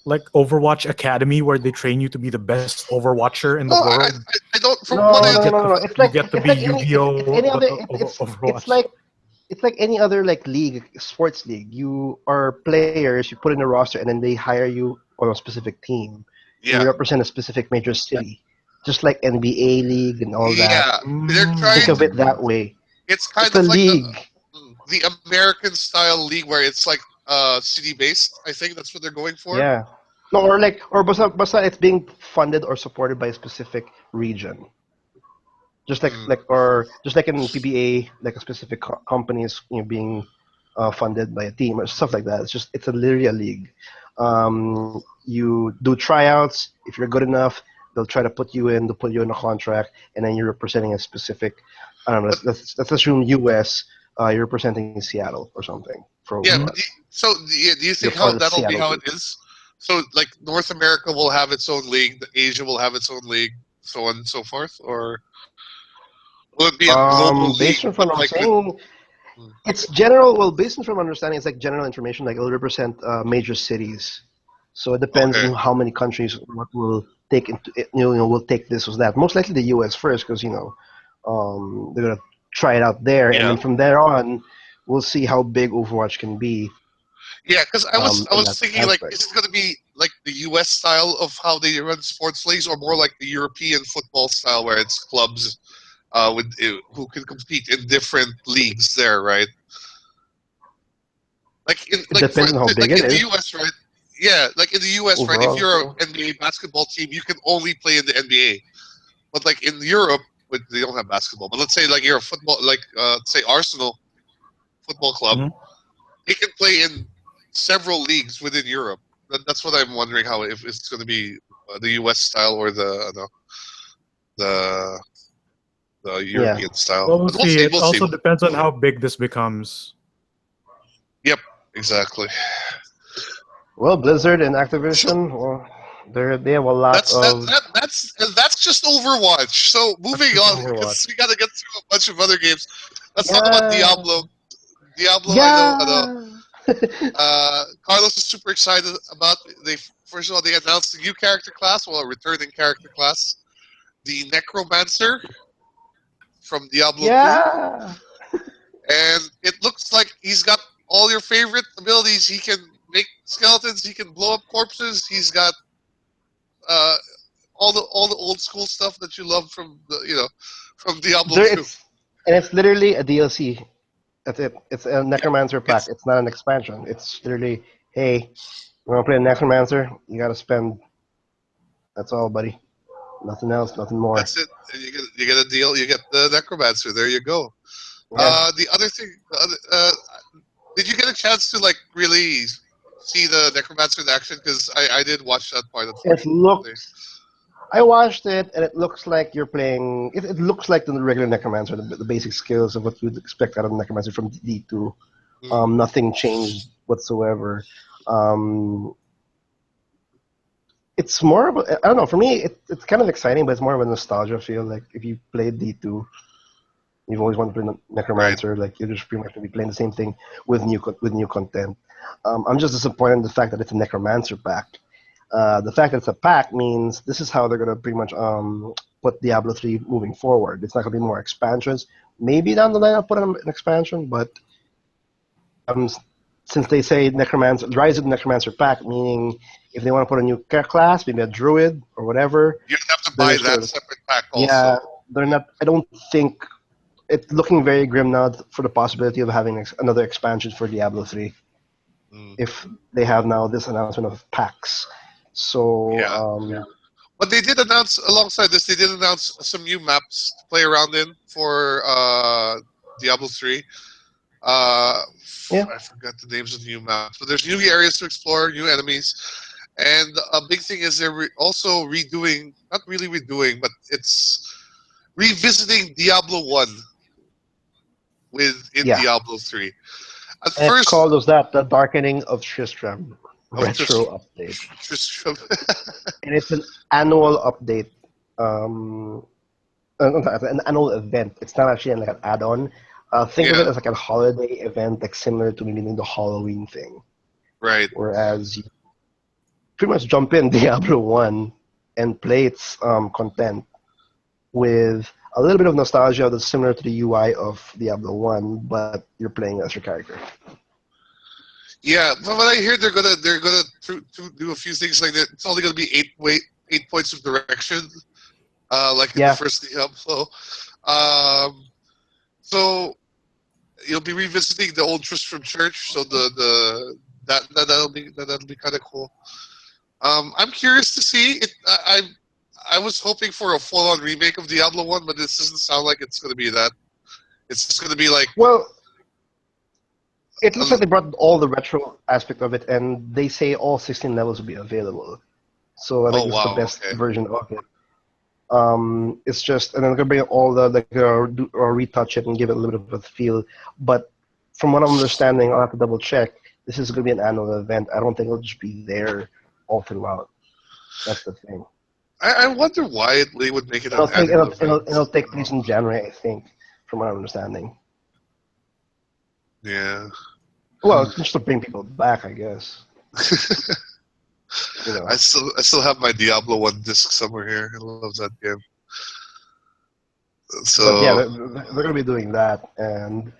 It's Overwatch Academy where they train you to be the best Overwatcher in the no, world, I don't. From no, what I no, no, no, no. you get to be It's Yu-Gi-Oh, any but other. Overwatch. It's like any other like league, sports league. You are players. You put in a roster, and then they hire you on a specific team, and yeah, you represent a specific major city, just like NBA league and all that. yeah. They're Think trying of to. it that way. It's It's kind a of like league. the American style league where it's like city based. I think that's what they're going for. Yeah. No, or basta it's being funded or supported by a specific region. Mm. Just like in PBA, like a specific company is being funded by a team or stuff like that. It's literally a league. You do tryouts. If you're good enough, they'll try to put you in. They'll put you in a contract, and then you're representing a specific. I don't know. But Let's assume U.S. You're representing Seattle or something for yeah, Overwatch. do you You're think part how of the that'll be Seattle how it team. is? So like North America will have its own league, Asia will have its own league, so on and so forth, or will it be a global Based league, on but what I'm like with saying, it's general. Well, based on from understanding, it's like general information. Like it'll represent major cities. So it depends okay, on how many countries what will take into will take this or that. Most likely the U.S. first because they're gonna try it out there, and yeah, then from there on, we'll see how big Overwatch can be yeah, because I in was that thinking like, aspect. is it going to be like the U.S. style of how they run sports leagues, or more like the European football style where it's clubs with who can compete in different leagues there, right? It depends on how big Like it in the is U.S., right? Yeah, like in the U.S., right? If overall. you're an NBA basketball team, you can only play in the NBA. But like in Europe, they don't have basketball. But let's say like you're a football, like say Arsenal Football Club, Mhm. they can play in several leagues within Europe. That's what I'm wondering how if it's going to be the U.S. style or the the Yeah. European style. Well, we'll But we'll see. see. It We'll see. also depends on how big this becomes. Yep, exactly. Well, Blizzard and So Activision, well, they have a lot of that's just Overwatch. So That's moving just on because Overwatch. we got to get through a bunch of other games. Let's talk about yeah Diablo. Diablo, I know. yeah. Carlos is super excited about. They first of all they announced a new character class, well, a returning character class, the Necromancer from Diablo 2, Yeah. and it looks like he's got all your favorite abilities. He can make skeletons. He can blow up corpses. He's got uh, all the old school stuff that you love from the from Diablo There 2. it's literally a DLC. That's it. It's a Yeah, Necromancer pack. it's It's not an expansion. It's literally, hey, you want to play a Necromancer? You got to spend. That's all, buddy. Nothing else. Nothing more. that's it. And you get a deal. You get the Necromancer. There you go. Yeah. The other thing, did you get a chance to like really see the Necromancer in action? Because I did watch that part, It unfortunately. looks. I watched it, and it looks like you're playing. It looks like the regular Necromancer, the basic skills of what you'd expect out of the Necromancer from D2. Mm, Nothing changed whatsoever. Um, it's more of I don't know. For me, it's kind of exciting, but it's more of a nostalgia feel. Like if you played D2, you've always wanted to play right. Necromancer. Like you're just pretty much going to be playing the same thing with new content. I'm just disappointed in the fact that it's a Necromancer pack. The fact that it's a pack means this is how they're going to pretty much put Diablo 3 moving forward. It's not going to be more expansions. Maybe down the line I'll put an expansion, but since they say Necromancer, Rise of the Necromancer pack, meaning if they want to put a new class, maybe a druid or whatever. You have to buy that separate pack also. Yeah, they're not. I don't think it's looking very grim now for the possibility of having another expansion for Diablo 3. If they have now this announcement of packs. So, But they did announce, alongside this, they did announce some new maps to play around in for Diablo 3. I forgot the names of the new maps. But there's new areas to explore, new enemies. And a big thing is they're also redoing, not really redoing, but it's revisiting Diablo 1 in Diablo 3. At and first, it's called the Darkening of Tristram retro update. Tristram. And it's an annual update, an annual event. It's not actually like an add-on. Think of it as like a holiday event, like similar to maybe the Halloween thing. Right. Whereas you pretty much jump in Diablo 1 and play its content with a little bit of nostalgia that's similar to the UI of Diablo 1, but you're playing as your character. Yeah, from what I hear, they're gonna do a few things like that. It's only gonna be 8 points of direction, like in the first Diablo. So you'll be revisiting the old Tristram Church. So that'll be kind of cool. I'm curious to see it. I was hoping for a full-on remake of Diablo 1, but this doesn't sound like it's going to be that. It's just going to be like... Well, it looks like they brought all the retro aspect of it, and they say all 16 levels will be available. So I think it's the best version of it. It's just... And then they're going to bring all the... or retouch it and give it a little bit of a feel. But from what I'm understanding, I'll have to double-check, this is going to be an annual event. I don't think it'll just be there all throughout. That's the thing. I wonder why they would make it an annual event. It'll take place in January, I think, from what I'm understanding. Yeah. Well, just to bring people back, I guess. I still have my Diablo 1 disc somewhere here. I love that game. So but yeah, they're gonna be doing that, and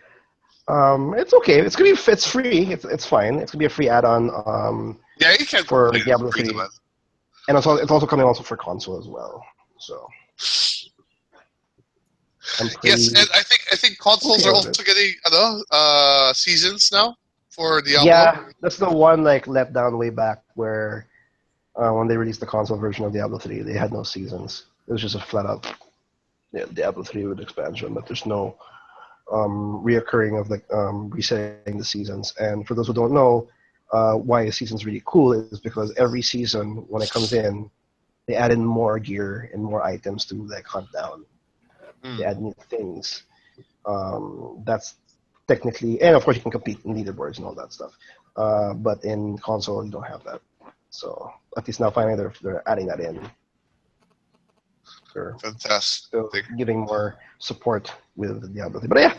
it's okay. It's free. It's fine. It's gonna be a free add-on. Yeah, you can't for Diablo 3. And it's also coming also for console as well. So yes, and I think consoles are also getting seasons now for Diablo. Yeah, that's the one let down way back where when they released the console version of Diablo 3, they had no seasons. It was just a flat out Diablo 3 with expansion, but there's no reoccurring of resetting the seasons. And for those who don't know, why a season's really cool is because every season when it comes in, they add in more gear and more items to hunt down. They add new things. That's technically, and of course you can compete in leaderboards and all that stuff. But in console you don't have that. So at least now finally they're adding that in. Fantastic. So giving more support with the Diablo 3. But yeah,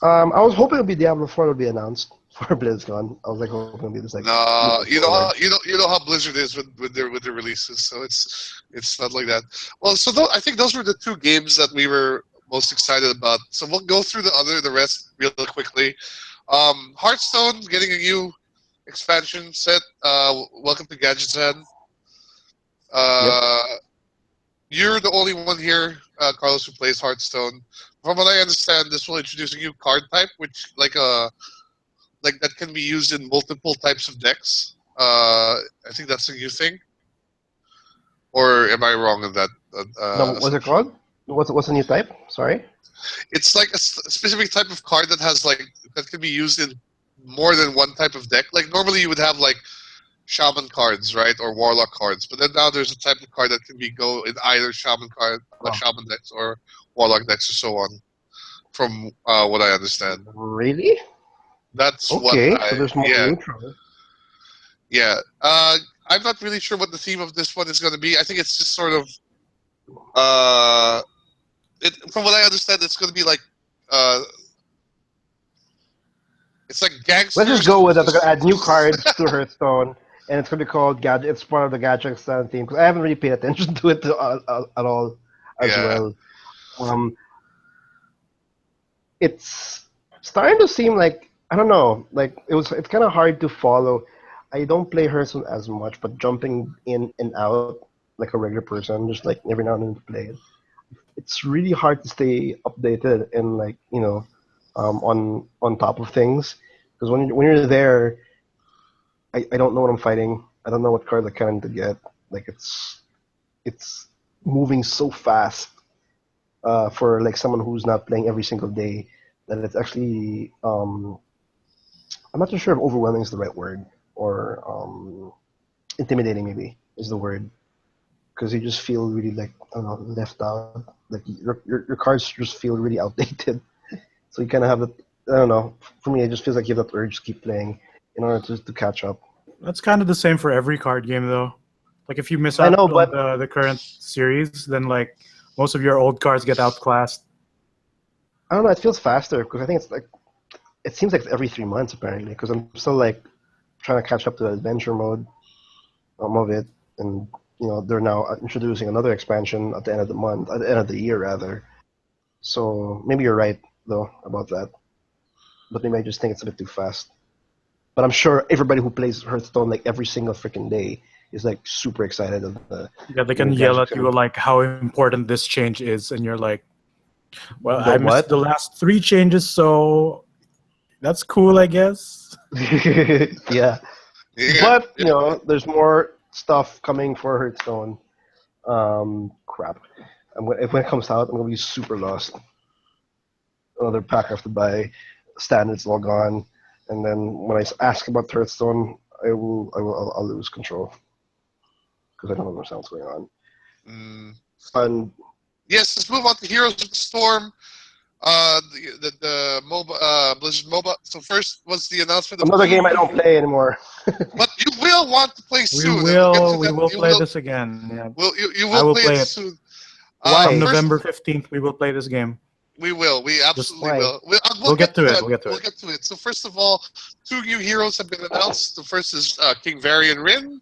I was hoping it would be Diablo 4 would be announced for BlizzCon. I was hoping it would be this No, you know how Blizzard is with their releases, so it's not like that. Well, so I think those were the two games that we were most excited about. So we'll go through the rest real quickly. Hearthstone getting a new expansion set. Welcome to Gadgetzan. You're the only one here, Carlos, who plays Hearthstone. From what I understand, this will introduce a new card type, which that can be used in multiple types of decks. I think that's a new thing. Or am I wrong in that? No, what's it called? What's the new type? Sorry. It's like a specific type of card that has that can be used in more than one type of deck. Like normally you would have shaman cards, right, or warlock cards. But then now there's a type of card that can go in either shaman decks or warlock decks or so on. From what I understand. Really? That's okay. What so there's more neutral. Yeah. I'm not really sure what the theme of this one is going to be. I think it's just sort of. From what I understand, it's going to be it's like gangsters. Let's just go with it. They're going to add new cards to Hearthstone, and it's going to be called Gadget. It's part of the Gadgetzan theme because I haven't really paid attention to it at all as well. It's starting to seem like I don't know. Like it's kind of hard to follow. I don't play Hearthstone as much, but jumping in and out like a regular person, just like every now and then to play it. It's really hard to stay updated and like on top of things because when you're there, I don't know what I'm fighting. I don't know what card I cannon to get. Like it's moving so fast for like someone who's not playing every single day that it's actually I'm not too sure if overwhelming is the right word or intimidating maybe is the word because you just feel really like I don't know left out. Like your cards just feel really outdated. So you kind of have that. I don't know. For me, it just feels like you have that urge to keep playing in order to catch up. That's kind of the same for every card game, though. Like if you miss I out know, on but the current series, then like most of your old cards get outclassed. I don't know. It feels faster because I think it's like it seems like every 3 months apparently. Because I'm still like trying to catch up to the adventure mode of it, and they're now introducing another expansion at the end of the month, at the end of the year rather. So maybe you're right though about that, but maybe I just think it's a bit too fast. But I'm sure everybody who plays Hearthstone like every single freaking day is like super excited of Yeah, they the can new yell gadgets at you like how important this change is, and you're like, "Well, the I missed what? the last 3 changes, so that's cool, I guess." Yeah, Yeah, but yeah. there's more stuff coming for Hearthstone. Crap. When it comes out, I'm gonna be super lost. Another pack I have to buy. Standards all gone, and then when I ask about Hearthstone, I'll lose control because I don't understand what's going on. Mm. And Yes, let's move on to Heroes of the Storm. The MOBA, Blizzard MOBA. So first was the announcement of another two game I new, don't play anymore. but you will want to play We soon, and we'll get to will we that. will You play will, this again. Yeah, you I will will play it play it soon. come Why? First, November 15th. We will play this game. we will. We Just absolutely Why? will. We'll we'll get get to to it. that. We'll get to We'll it. get to it. So first of all, two new heroes have been announced. The first is King Varian Rin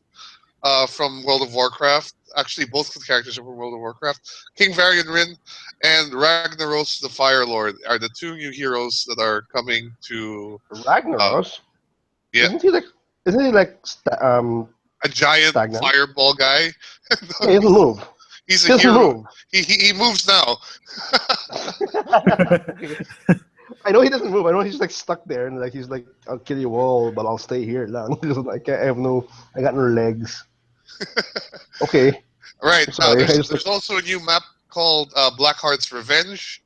from World of Warcraft. Actually, both the characters are from World of Warcraft. King Varian Rin and Ragnaros the Fire Lord are the two new heroes that are coming to. Uh, Ragnaros? yeah, Isn't he like? Isn't he like a giant stagnant? fireball guy. Yeah, he doesn't move. He's a He doesn't hero. move. He moves now. Okay. I know he doesn't move. I know he's like stuck there and like he's like, I'll kill you all, but I'll stay here lang. I can't. I got no legs. Okay, Right I'm now, sorry. I just like. there's also a new map called Blackheart's Revenge,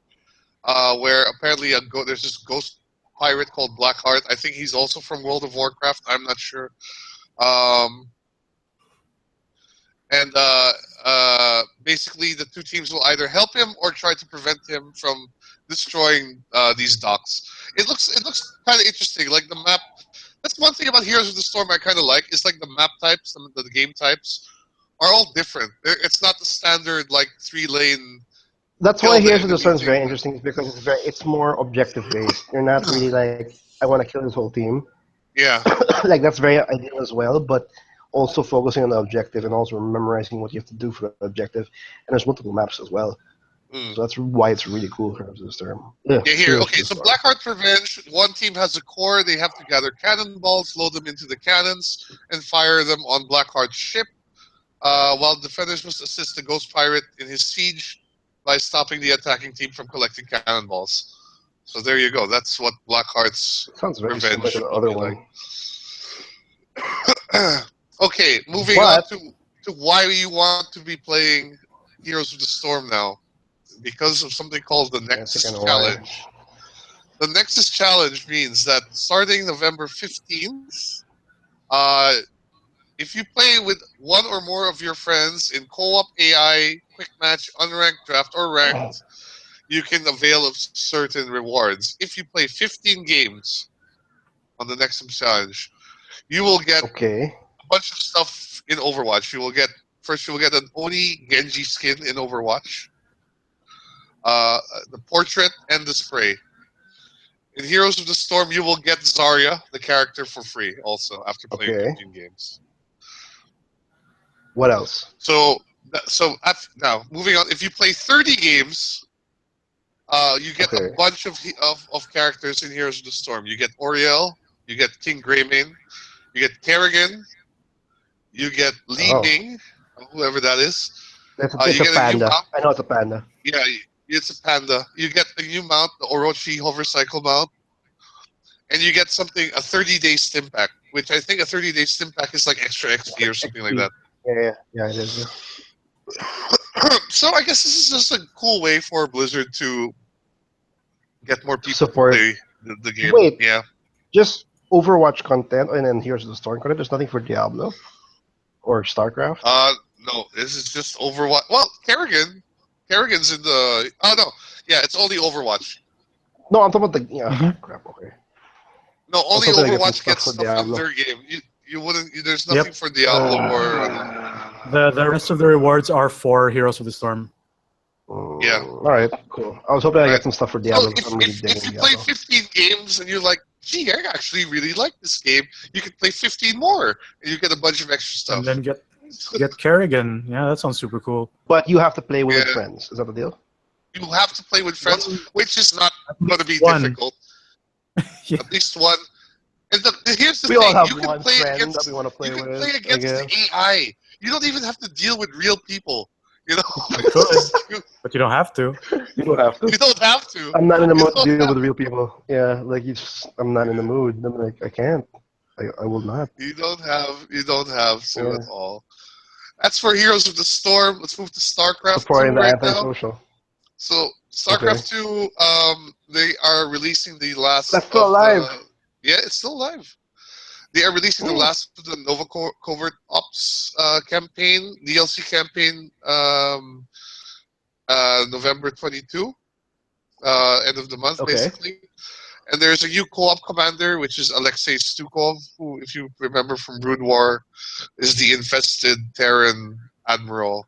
where apparently there's this ghost pirate called Blackheart. I think he's also from World of Warcraft. I'm not sure. Um, and basically, the two teams will either help him or try to prevent him from destroying these docks. It looks kind of interesting. Like the map. That's one thing about Heroes of the Storm I kind of like. Is like the map types, the game types are all different. It's not the standard like 3-lane That's why kill the Heroes of the enemy Storm is thing. very interesting is because it's more objective based. You're not really like I want to kill this whole team. Yeah. Like that's very ideal as well, but also focusing on the objective and also memorizing what you have to do for the objective. And there's multiple maps as well. Mm. So that's why it's really cool Heroes of the Storm. Yeah, Yeah, here. Heroes of Okay, the so Storm. Blackheart's Revenge, one team has a core. They have to gather cannonballs, load them into the cannons, and fire them on Blackheart's ship, while defenders must assist the Ghost Pirate in his siege by stopping the attacking team from collecting cannonballs. So there you go. That's what Blackheart's Sounds very similar to Revenge the will other be like. one. Okay, moving on But to why you want to be playing Heroes of the Storm now. Because of something called the I think I Nexus know why. Challenge. The Nexus Challenge means that starting November 15th, uh, if you play with one or more of your friends in co-op AI, quick match, unranked draft, or ranked, you can avail of certain rewards. If you play 15 games on the Nexus Challenge, you will get Okay. a bunch of stuff in Overwatch. You will get an Oni Genji skin in Overwatch, the portrait, and the spray. In Heroes of the Storm, you will get Zarya, the character, for free also after playing Okay. 15 games. What else? Now moving on. If you play 30 games, You get a bunch of characters in Heroes of the Storm. You get Oriel, you get King Greymane, you get Kerrigan, you get Li Ning, whoever that is. It's you get a panda. A new mount. I know it's a panda. Yeah, it's a panda. You get a new mount, the Orochi Hovercycle mount. And you get a 30-day stim pack, which I think a 30-day stim pack is like extra XP or something like that. Yeah, it is. So I guess this is just a cool way for Blizzard to get more people Support. to play the game. Wait, yeah. Just Overwatch content, and then Heroes of the Storm content. There's nothing for Diablo or StarCraft. No, this is just Overwatch. Well, Kerrigan's in the. Oh no, yeah, it's only Overwatch. No, I'm talking about the crap. Okay. No, only Overwatch gets stuff in their game. You wouldn't. There's nothing for Diablo or. The rest of the rewards are for Heroes of the Storm. Yeah. All right. Cool. I was hoping I get some stuff for Diablo. So if you play 15 games and you're like, gee, I actually really like this game, you can play 15 more and you get a bunch of extra stuff. And then get Kerrigan. Yeah, that sounds super cool. But you have to play with friends. Is that the deal? You have to play with friends, which is not going to be difficult. Yeah. At least one. And here's the we thing: all have you one can play friend against. that we want to play you can with. play against the AI. You don't even have to deal with real people. You know. But you don't have to. You don't have to. You don't have to. I'm not in the mood to deal with real people. Yeah, like I'm not in the mood. I'm like, I can't. I will not. You don't have to at all. That's for Heroes of the Storm. Let's move to StarCraft 2 right now. So StarCraft 2, they are releasing the last. That's still alive. Yeah, it's still alive. They are releasing the last of the Nova Covert Ops campaign, DLC campaign, November 22, end of the month, basically. And there's a new co-op commander, which is Alexei Stukov, who, if you remember from Brood War, is the infested Terran admiral.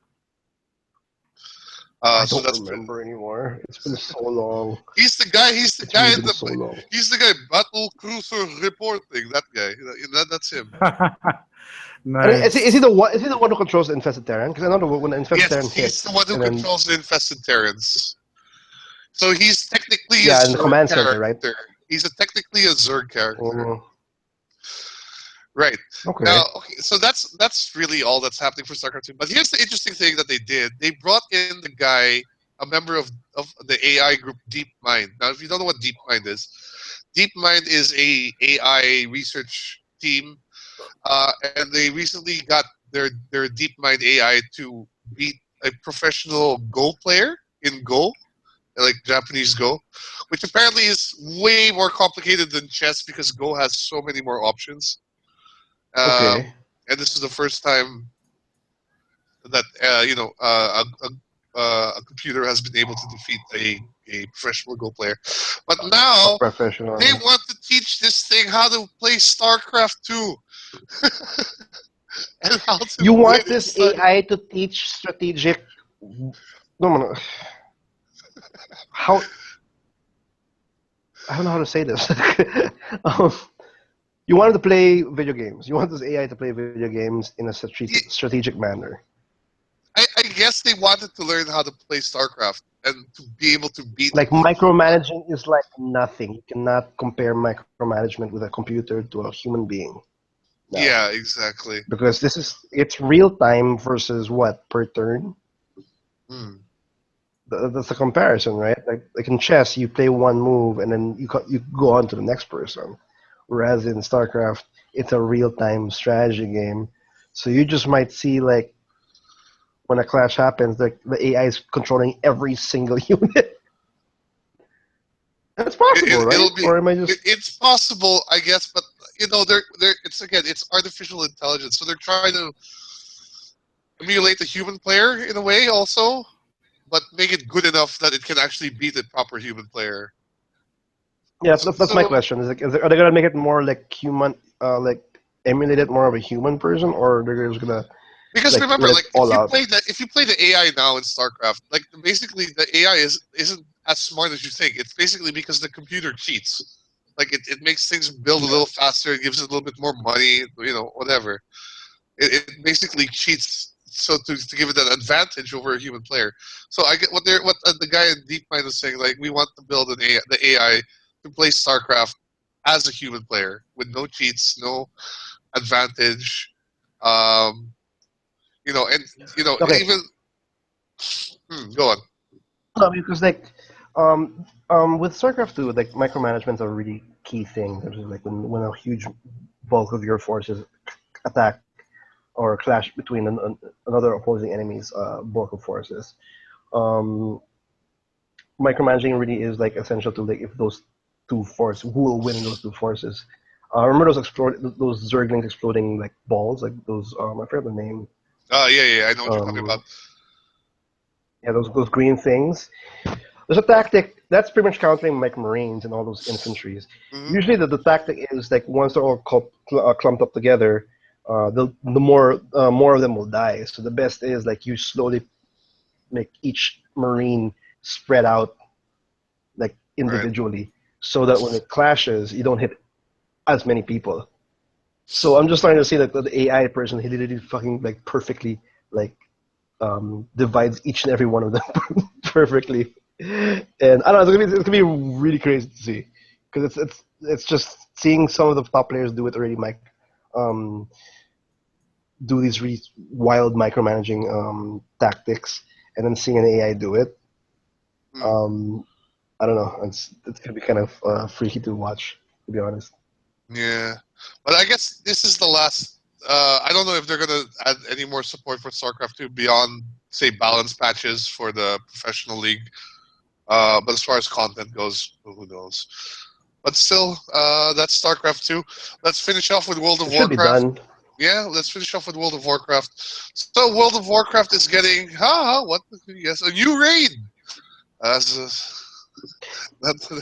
I don't remember anymore. It's been so long. He's the guy. He's the guy battle cruiser reporting. That guy. That's him. Nice. Is he the one? Is he the one who controls the infested Terran? Because I know when the infested Terran hits. Yes, he's the one who controls the infested Terrans. So he's technically a in the command center, right? He's technically a Zerg character. Mm. Right. Okay. Now, so that's really all that's happening for StarCraft 2. But here's the interesting thing that they did. They brought in the guy, a member of the AI group DeepMind. Now, if you don't know what DeepMind is a AI research team, and they recently got their DeepMind AI to beat a professional Go player in Go, like Japanese Go, which apparently is way more complicated than chess because Go has so many more options. And this is the first time that a computer has been able to defeat a professional Go player. But now they want to teach this thing how to play StarCraft 2. And how to you want this AI to teach strategic? No. How? I don't know how to say this. You wanted to play video games. You want this AI to play video games in a strategic manner. I guess they wanted to learn how to play StarCraft and to be able to beat. Like micromanaging is like nothing. You cannot compare micromanagement with a computer to a human being. No. Yeah, exactly. Because it's real time versus what per turn. That's the comparison, right? Like in chess, you play one move and then you go on to the next person. Whereas in StarCraft, it's a real-time strategy game. So you just might see, like, when a clash happens, the AI is controlling every single unit. That's possible, right? Or am I just... It's possible, I guess, but, it's artificial intelligence. So they're trying to emulate the human player in a way also, but make it good enough that it can actually beat a proper human player. Yeah, that's my question. Are they gonna make it more like human, like emulate it more of a human person, or they're just gonna? Because remember, like if you play the AI now in StarCraft, like basically the AI isn't as smart as you think. It's basically because the computer cheats. Like it makes things build a little faster. It gives it a little bit more money. Whatever. It basically cheats so to give it that advantage over a human player. So I get what the guy in DeepMind is saying. Like, we want to build the AI to play StarCraft as a human player with no cheats, no advantage. You know, and Okay. even go on. No, because with StarCraft 2, like micromanagement's a really key thing. There's like when a huge bulk of your forces attack or clash between another opposing enemy's bulk of forces. Um, Micromanaging really is like essential to like if those two forces who will win in those two forces. Remember those Zerglings exploding like balls, like those I forget the name. Yeah, I know what you're talking about. Yeah, those green things. There's a tactic that's pretty much countering like Marines and all those infantries. Mm-hmm. Usually, the tactic is like once they're all clumped up together, the more of them will die. So the best is like you slowly make each Marine spread out like individually, so that when it clashes, you don't hit as many people. So I'm just starting to see that the AI person, he literally fucking like perfectly like divides each and every one of them perfectly. And I don't know, it's gonna be really crazy to see because it's just seeing some of the top players do it already, Mike. Do these really wild micromanaging tactics, and then seeing an AI do it. I don't know. It's gonna be kind of freaky to watch, to be honest. Yeah, but I guess this is the last. I don't know if they're gonna add any more support for StarCraft 2 beyond, say, balance patches for the professional league. But as far as content goes, who knows? But still, that's StarCraft 2. Let's finish off with World of It should be Warcraft. done. Yeah, let's finish off with World of Warcraft. So World of Warcraft is getting what? Yes, a new raid.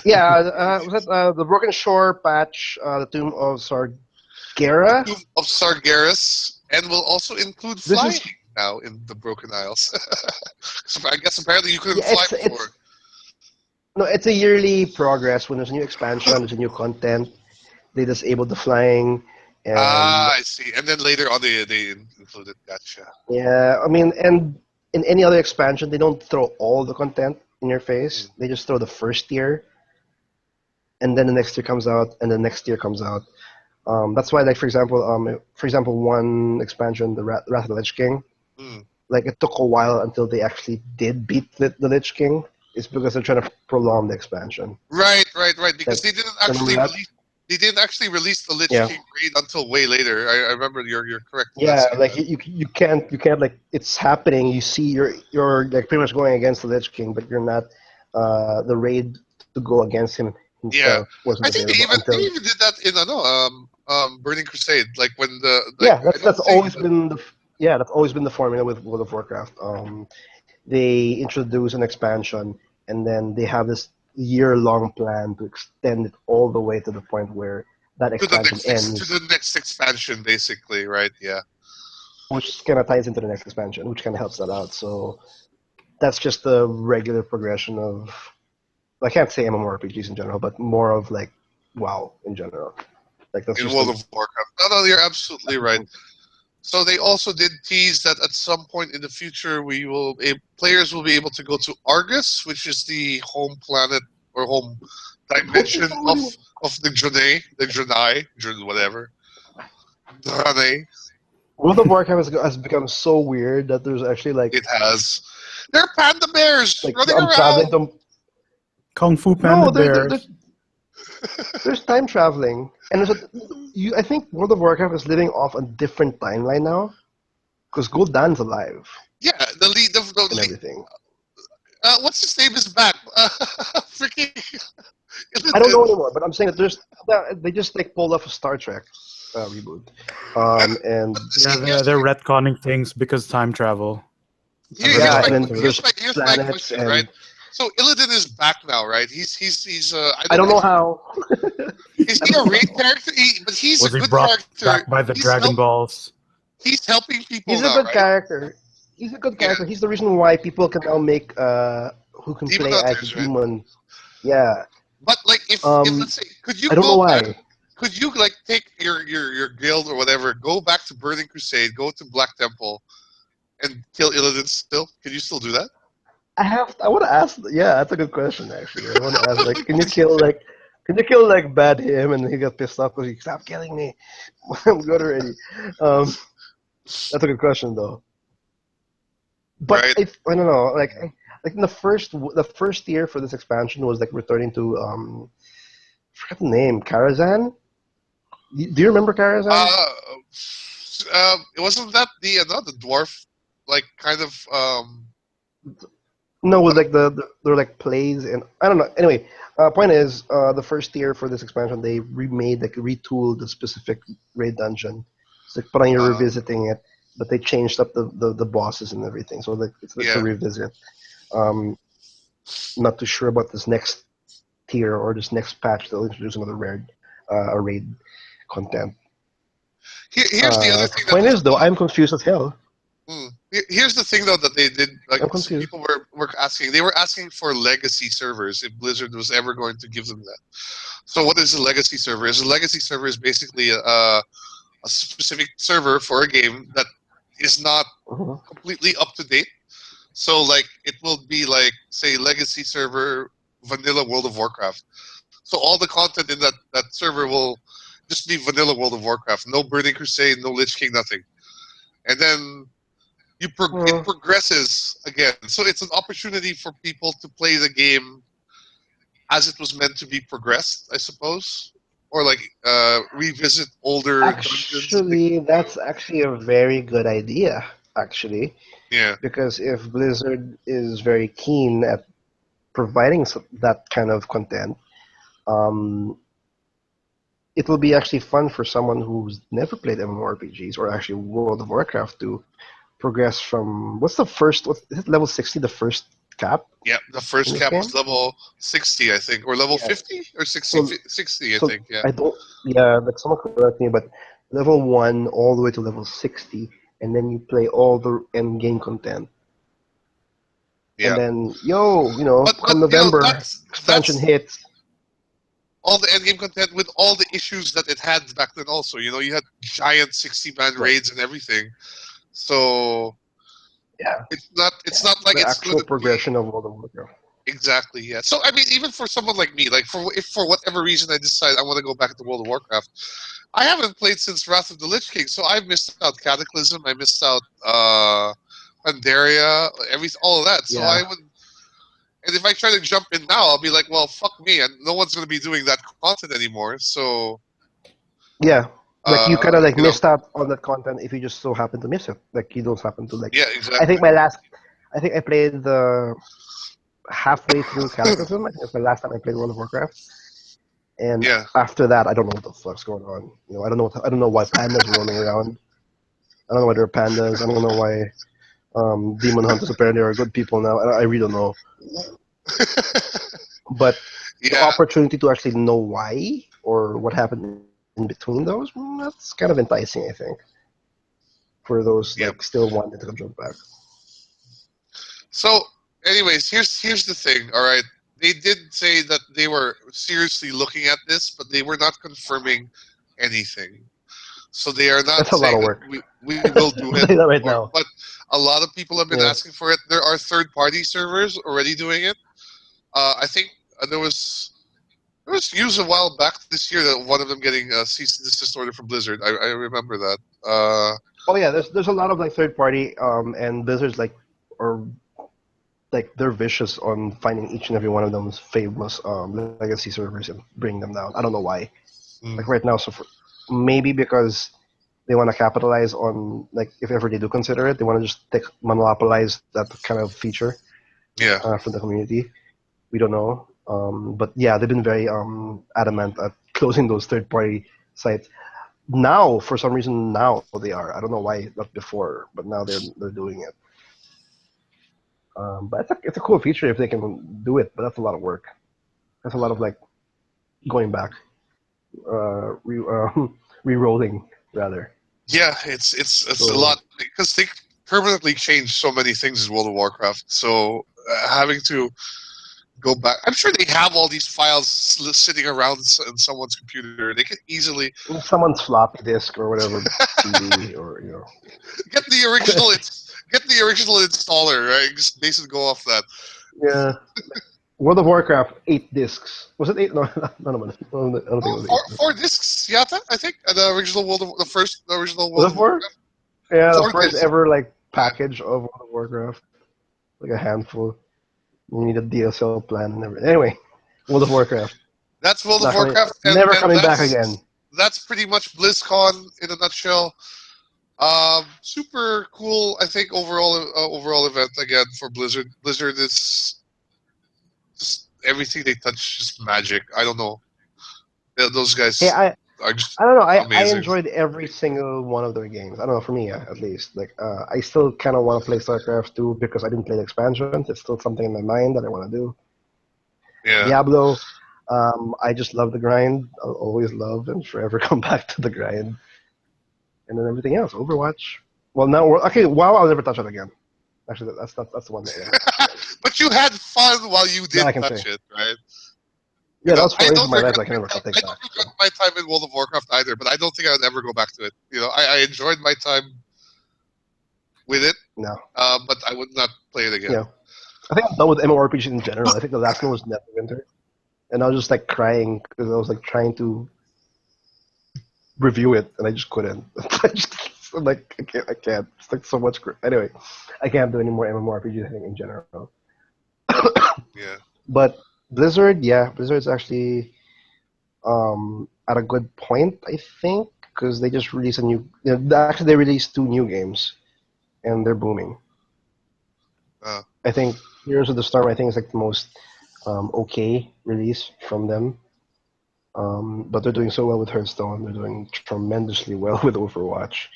Yeah, was that the Broken Shore patch, the Tomb of Sargeras? Tomb of Sargeras, and will also include This flying is now in the Broken Isles. So I guess apparently you couldn't yeah, fly before. it's a yearly progress. When there's a new expansion, there's a new content. They disable the flying, and I see. And then later on, they included. Gotcha. yeah, I mean, and in any other expansion, they don't throw all the content in your face. They just throw the first tier, and then the next year comes out, and the next year comes out. That's why, like for example, one expansion, the Wrath of the Lich King, like it took a while until they actually did beat the Lich King. It's because they're trying to prolong the expansion. Right. Because they didn't actually remember that? release. They didn't actually release the Lich Yeah. King raid until way later. I remember you're correct. Yeah, saying like that. you can't like it's happening. You see, you're like pretty much going against the Lich King, but you're not. The raid to go against him Yeah, himself wasn't I think available they until. even did that in Burning Crusade, like when Yeah, I don't that's think always been the formula with World of Warcraft. They introduce an expansion, and then they have this year-long plan to extend it all the way to the point where that expansion to ends, the next expansion, basically, right? Yeah. which kind of ties into the next expansion, which kind of helps that out. So that's just the regular progression of, I can't say MMORPGs in general, but more of like WoW in general. Like that's In just World of Warcraft. No, you're absolutely right. So they also did tease that at some point in the future, players will be able to go to Argus, which is the home planet or home dimension of the Draenei, whatever. Draenei. World of Warcraft has become so weird that there's actually like It has. They're panda bears like running I'm traveling around. to Kung Fu Panda no, Bears. there's time traveling, and I think World of Warcraft is living off a different timeline now, because Gul'dan's alive Yeah, the lead of the and lead. everything. What's his name is back. Freaking. I don't know anymore, but I'm saying that they just like pulled off a Star Trek reboot, and Yeah, they're retconning things because time travel. Here's my planets question, right? So Illidan is back now, right? He's I don't know how. Is he a raid character? He's Was a he good brought character. back by the Dragon Balls? He's helping people He's now, a good right? character. He's a good character. He's the reason why people can now make who can Demon play Hunters, as a demon. Yeah. But like, if let's say, could you I don't know go why. back? Could you like take your guild or whatever, go back to Burning Crusade, go to Black Temple, and kill Illidan still? Can you still do that? I want to ask. Yeah, that's a good question actually. I want to ask like, can you kill like bad him and he got pissed off because he stop killing me? I'm good already. That's a good question though. But Right. I don't know. Like in the first year for this expansion was like returning to I forgot the name, Karazhan. Do you remember Karazhan? Wasn't that the another dwarf, like kind of No, it was like they're like plays and I don't know. Anyway, point is, the first year for this expansion they remade like retooled the specific raid dungeon. It's like but you're revisiting it, but they changed up the bosses and everything. So like it's a revisit. Not too sure about this next tier or this next patch. They'll introduce another raid content. Here's the other thing. Point is though, I'm confused as hell. Here's the thing though that they did. Like I'm confused. people were asking. They were asking for legacy servers if Blizzard was ever going to give them that. So what is a legacy server? A legacy server is basically a specific server for a game that is not completely up to date. So like it will be like say legacy server vanilla World of Warcraft. So all the content in that server will just be vanilla World of Warcraft. No Burning Crusade, no Lich King, nothing. And then it progresses again. So it's an opportunity for people to play the game as it was meant to be progressed, I suppose. Or like revisit older dungeons. Actually, that's actually a very good idea, actually. Yeah. Because if Blizzard is very keen at providing that kind of content, it will be actually fun for someone who's never played MMORPGs or actually World of Warcraft to progress from is it level 60 the first cap? Yeah, the first cap was level 60, I think, or level 50 or 60, 60 I think. Yeah. But someone correct me, but level 1 all the way to level 60, and then you play all the end game content. Yeah. And then come November, expansion hits. All the end game content with all the issues that it had back then also. You had giant 60-man raids and everything. So yeah, it's not like the it's actual progression of World of Warcraft. Exactly, yeah. So I mean, even for someone like me, like if for whatever reason I decide I want to go back to World of Warcraft, I haven't played since Wrath of the Lich King, so I've missed out Cataclysm, I missed out Pandaria, all of that. So I would, and if I try to jump in now, I'll be like, well, fuck me, and no one's going to be doing that content anymore. So yeah. Like you kind of like missed out on that content if you just so happen to miss it. Like you don't happen to like. Yeah, exactly. I think I played the halfway through Cataclysm. I think it's the last time I played World of Warcraft. And after that, I don't know what the fuck's going on. I don't know why pandas are roaming around. I don't know why there are pandas. I don't know why demon hunters apparently are good people now. I really don't know. But the opportunity to actually know why or what happened in between those, that's kind of enticing, I think, for those like still wanting to jump back. So, anyways, here's the thing. All right, they did say that they were seriously looking at this, but they were not confirming anything. So they are not saying a lot of work. We will do it right now. But a lot of people have been asking for it. There are third-party servers already doing it. I think there was news a while back this year that one of them getting a cease and desist order from Blizzard. I remember that. Oh yeah, there's a lot of like third party and Blizzard's like they're vicious on finding each and every one of them's famous legacy servers and bringing them down. I don't know why. Like right now, maybe because they want to capitalize on like if ever they do consider it, they want to just monopolize that kind of feature. From the community. We don't know. But yeah, they've been very adamant at closing those third-party sites. Now, for some reason, they are. I don't know why, not before, but now they're doing it. But it's a cool feature if they can do it, but that's a lot of work. That's a lot of like going back, re-rolling rather. Yeah, it's a lot because they permanently changed so many things in World of Warcraft. So having to go back. I'm sure they have all these files sitting around in someone's computer. They could easily someone's floppy disk or whatever, CD or get the original. get the original installer, right? Just base and go off that. Yeah. World of Warcraft, 8 discs. Was it 8? No, I don't think it was 8. Four discs, Yata, I think. The original the original Was World it 4? of Warcraft. Yeah, the 4 first discs. ever like package of World of Warcraft. Like a handful. You need a DSL plan and everything. Anyway, World of Warcraft. That's World Not of Warcraft. never coming back that's- again. That's pretty much BlizzCon in a nutshell. Super cool, I think, overall event again for Blizzard. Blizzard is just everything they touch is magic. I don't know. Those guys Hey, are just I don't know. I amazing. enjoyed every single one of their games. I don't know, for me, at least. Like, I still kind of want to play StarCraft 2 because I didn't play the expansions. It's still something in my mind that I want to do. Yeah. Diablo, I just love the grind. I'll always love and forever come back to the grind. And then everything else, Overwatch. Well, now WoW, I'll never touch it again. Actually, that's the one that. Yeah. But you had fun while you did That I can touch say. it, right? Yeah, You know, that's stories of my life I can never take I back. don't regret my time in World of Warcraft either, but I don't think I would ever go back to it. You know, I enjoyed my time with it, No. but I would not play it again. Yeah. I think I'm done with MMORPGs in general. I think the last one was Neverwinter. And I was just like crying because I was like trying to review it and I just couldn't. I'm like, I can't. It's like so much. Anyway, I can't do any more MMORPGs, I think, in general. Yeah. But Blizzard's actually at a good point, I think, because they just released they released 2 new games, and they're booming. I think Heroes of the Storm, I think, is like the most okay release from them. But they're doing so well with Hearthstone. They're doing tremendously well with Overwatch.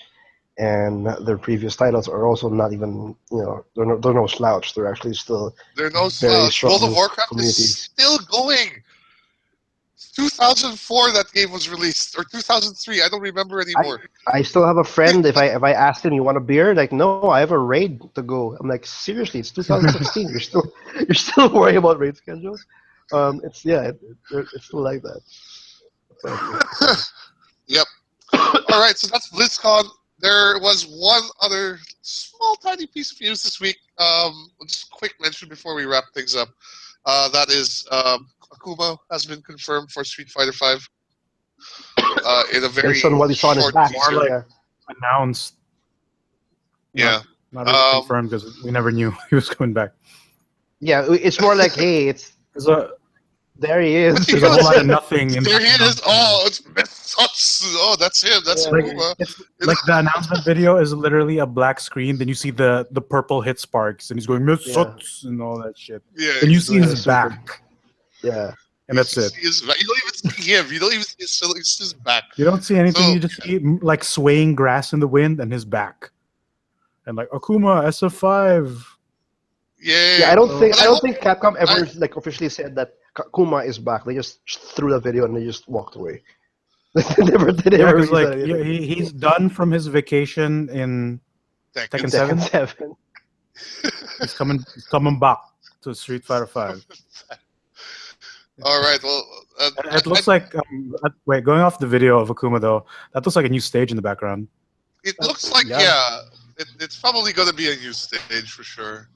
And their previous titles are also not even, they're no slouch. They're actually still They're no very slouch. World of strong Warcraft communities. is still going. 2004 that game was released, or 2003. I don't remember anymore. I still have a friend. If I asked him, "You want a beer?" Like, no, I have a raid to go. I'm like, seriously, it's 2016. you're still worried about raid schedules? It's still like that. Yep. All right, so that's BlizzCon. There was one other small, tiny piece of news this week. Just a quick mention before we wrap things up. That is Akuma has been confirmed for Street Fighter V. In a very Based on what we saw in his short back, teaser. More like yeah. announced. Yeah. Not really confirmed because we never knew he was coming back. Yeah, it's more like, hey, there he is. There's a whole lot of nothing. There he is. Oh, it's Metsutsu. Oh, that's him. That's Akuma. It's like the announcement video is literally a black screen. Then you see the purple hit sparks, and he's going Metsutsu and all that shit. Yeah. And you see doing his super- back, Yeah. and that's it. You don't even see him. You don't even see his back. You don't see anything. So- You just see like swaying grass in the wind and his back, and like Akuma SF5. Yeah. I don't think But Capcom ever like officially said that Kuma is back. They just threw that video and they just walked away. they never Yeah, really because like said anything. he's done from his vacation in Tekken 7. Tekken 7. He's coming back to Street Fighter 5. All right. Well, It looks like wait, going off the video of Akuma though, that looks like a new stage in the background. it looks like it's probably going to be a new stage for sure.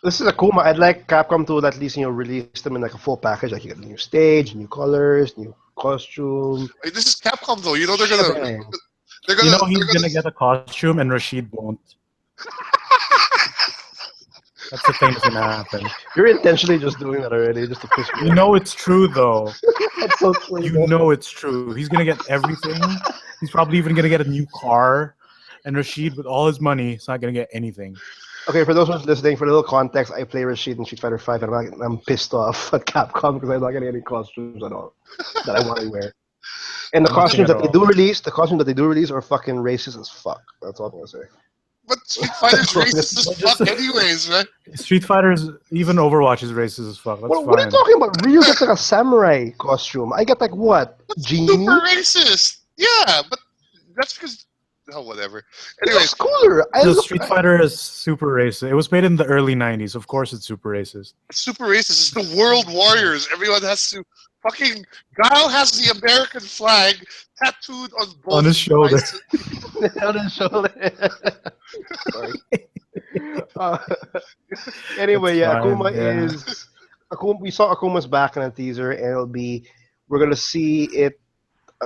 This is Akuma. I'd like Capcom to at least release them in like a full package. Like you get a new stage, new colors, new costume. I mean, this is Capcom though. You know they're gonna He's gonna get a costume and Rashid won't. That's the thing that's gonna happen. You're intentionally just doing that already, just to piss me You off. know it's true though. That's so true. You know it's true. He's gonna get everything. He's probably even gonna get a new car. And Rashid, with all his money, is not gonna get anything. Okay, for those who's listening, for a little context, I play Rashid in Street Fighter 5, and I'm pissed off at Capcom because I'm not getting any costumes at all that I want to wear. And the costumes that they do release are fucking racist as fuck. That's all I'm gonna say. But Street Fighter's racist as fuck anyways, right? Street Fighter's, even Overwatch is racist as fuck. That's What are you fine. talking about? Ryu gets like a samurai costume. I get like what? Genie? Super racist. Yeah, but that's because whatever. Anyways, It's cooler. The Street Fighter is super racist. It was made in the early 90s. Of course it's super racist. super racist. It's the World Warriors. Everyone has to fucking. Guile has the American flag tattooed on both On his shoulder. sides. On his shoulder. Sorry. Uh, anyway, It's yeah, fine, Akuma yeah. is. Akuma, we saw Akuma's back in a teaser, and it'll be. We're gonna see it.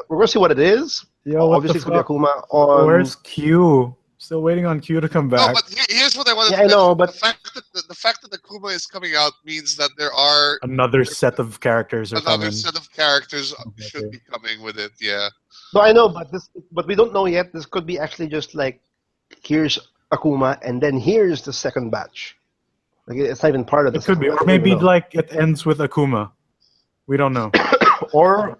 We're gonna see what it is. Yo, what the Obviously, it's gonna be fuck? Akuma on. Where's Q? Still waiting on Q to come No, back. but here's what I wanted Yeah, to I know, mention. but The fact that Akuma is coming out means that there are Another set of characters are another coming. set of characters should Okay. be coming with it. Yeah. no, I know, but we don't know yet. This could be actually just like, here's Akuma, and then here's the second batch. Like it's not even part of the. It could be, second or batch, we don't maybe know. like it ends with Akuma. We don't know. Or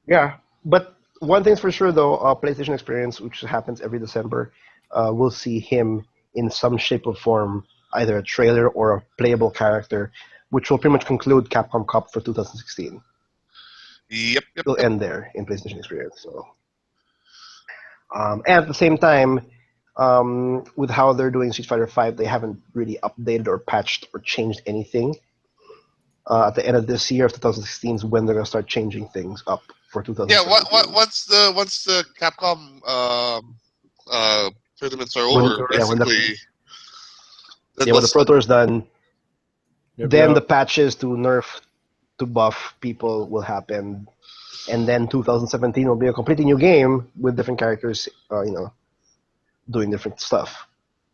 yeah, but one thing's for sure though, PlayStation Experience, which happens every December, we'll see him in some shape or form, either a trailer or a playable character, which will pretty much conclude Capcom Cup for 2016. Yep. It'll end there in PlayStation Experience. So, and at the same time, with how they're doing Street Fighter V, they haven't really updated or patched or changed anything. At the end of this year, of 2016, is when they're gonna start changing things up for 2017. Yeah. Once the Capcom tournaments are over, when the basically. then when the they'll Pro Tour is done, Yep, then yep. the patches to nerf, to buff people will happen, and then 2017 will be a completely new game with different characters, doing different stuff,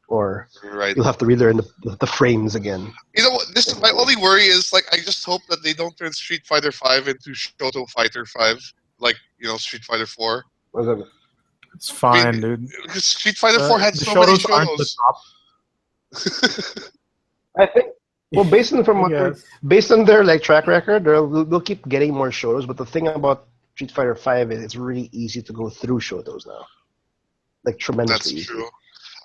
or Right. you'll have to relearn the frames again. You know what? This my only worry is like I just hope that they don't turn Street Fighter V into Shoto Fighter 5, like Street Fighter 4. What is it? It's fine, dude. Because Street Fighter 4 had The so many Shotos aren't the Shotos. top. I think. Well, based on their like track record, they'll keep getting more shotos. But the thing about Street Fighter V is it's really easy to go through shotos now, like tremendously That's easy. true.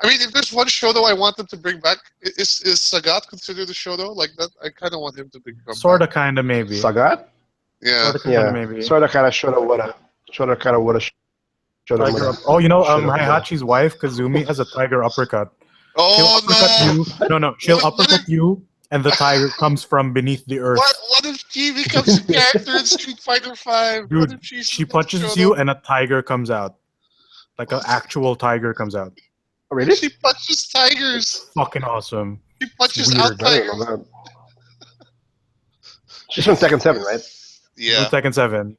I mean, if there's one Shoto I want them to bring back, is Sagat considered a Shoto? Like that, I kind of want him to become. Sorta, kinda, maybe. Sagat? Yeah. Sorta, kinda, maybe. Sorta, kind of, shoulda, woulda. Shoulda, kind of, woulda. Shoulda, Tiger woulda. up. Oh, Shoulda, woulda. Heihachi's wife, Kazumi, has a tiger uppercut. Oh She'll uppercut no! you. No, she'll What uppercut if- you, and the tiger comes from beneath the earth. What if she becomes a character in Street Fighter 5? What Dude, if she's she the punches Shoto? you, and a tiger comes out. Like an actual tiger comes out. Oh, really? She punches tigers. Fucking awesome. She punches Weird. out I don't know tigers. that. She's from Tekken 7, right? Yeah. Tekken 7.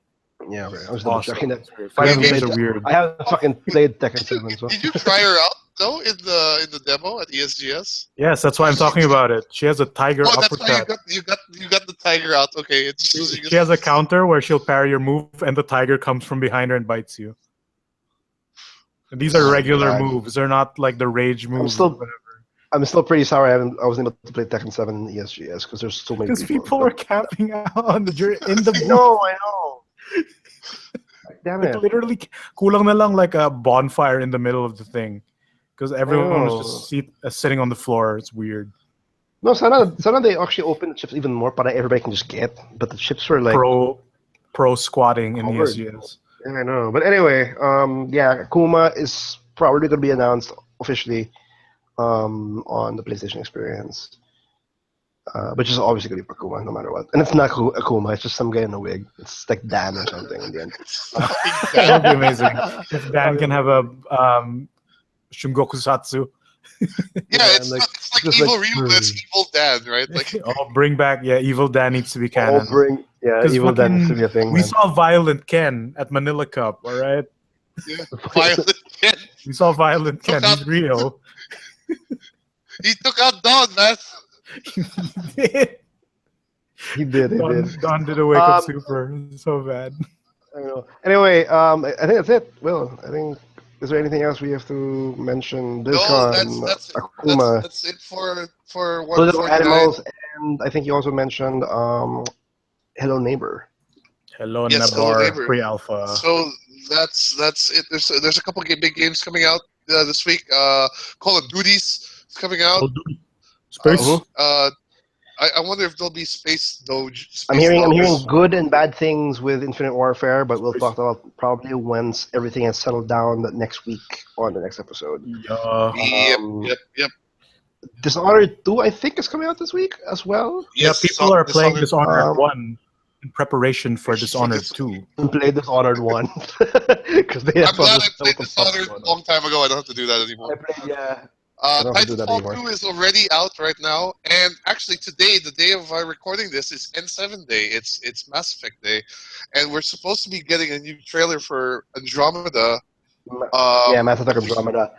Yeah, right. I was double Awesome. checking that. Fighting Maybe- games are weird. I haven't fucking played Tekken 7, so. Did you try her out though in the demo at ESGS? Yes, that's why I'm talking about it. She has a tiger Oh, that's why uppercut. you got the tiger out. Okay, it's She has a counter where she'll parry your move, and the tiger comes from behind her and bites you. And these are regular God. moves. They're not like the rage moves. I'm still pretty sorry I wasn't able to play Tekken 7 in ESGS because there's so many Because people were camping out in the I booth. know, I know. Damn Like, it. literally, kulang na lang like a bonfire in the middle of the thing. Because everyone was Oh. just sitting on the floor. It's weird. No, sana they actually open the chips even more, but everybody can just get. But the chips were like Pro squatting in Covered. ESGS. I know. But anyway, yeah, Akuma is probably going to be announced officially on the PlayStation Experience. Which is obviously going to be Akuma no matter what. And it's not Akuma, it's just some guy in a wig. It's like Dan or something in the end. That would be amazing. If Dan can have a Shungoku Satsu. Yeah, it's like- like just evil like- Ryu, but it's evil Dan, right? Like Oh, bring back, Evil Dan needs to be canon. Yeah, 'Cause Evil Dan needs to fucking- be a thing. We Man. saw Violent Ken at Manila Cup, all right? yeah, violent Ken. We saw Violent Ken. Look out. He's real. He took out Dawn, man. He did. Don did a wake up Um, super. So bad. I know. Anyway, I think that's it. Will, I think, is there anything else we have to mention? No, Blizzcon, that's Akuma, that's it for Little 149. Animals, and I think you also mentioned Hello Neighbor. Hello, Yes, Hello Nabar, Neighbor. pre-alpha. So that's it. There's a couple of big games coming out this week. Call of Duty's coming out. Space. I wonder if there'll be Space Doge. I'm Space hearing Doge. good and bad things with Infinite Warfare, but we'll talk about probably once everything has settled down next week on the next episode. Yep. Dishonored 2, I think, is coming out this week as well. Yes, People are playing Dishonored um, 1 in preparation for Dishonored 2. And play Dishonored 1 because they have I'm glad I published played what the fuck Dishonored going a long time ago. I don't have to do that anymore. I played, yeah. don't have to do that Titanfall anymore. 2 is already out right now, and actually today, the day of our recording this, is N7 Day. It's Mass Effect Day, and we're supposed to be getting a new trailer for Andromeda. Yeah, Mass Effect Andromeda.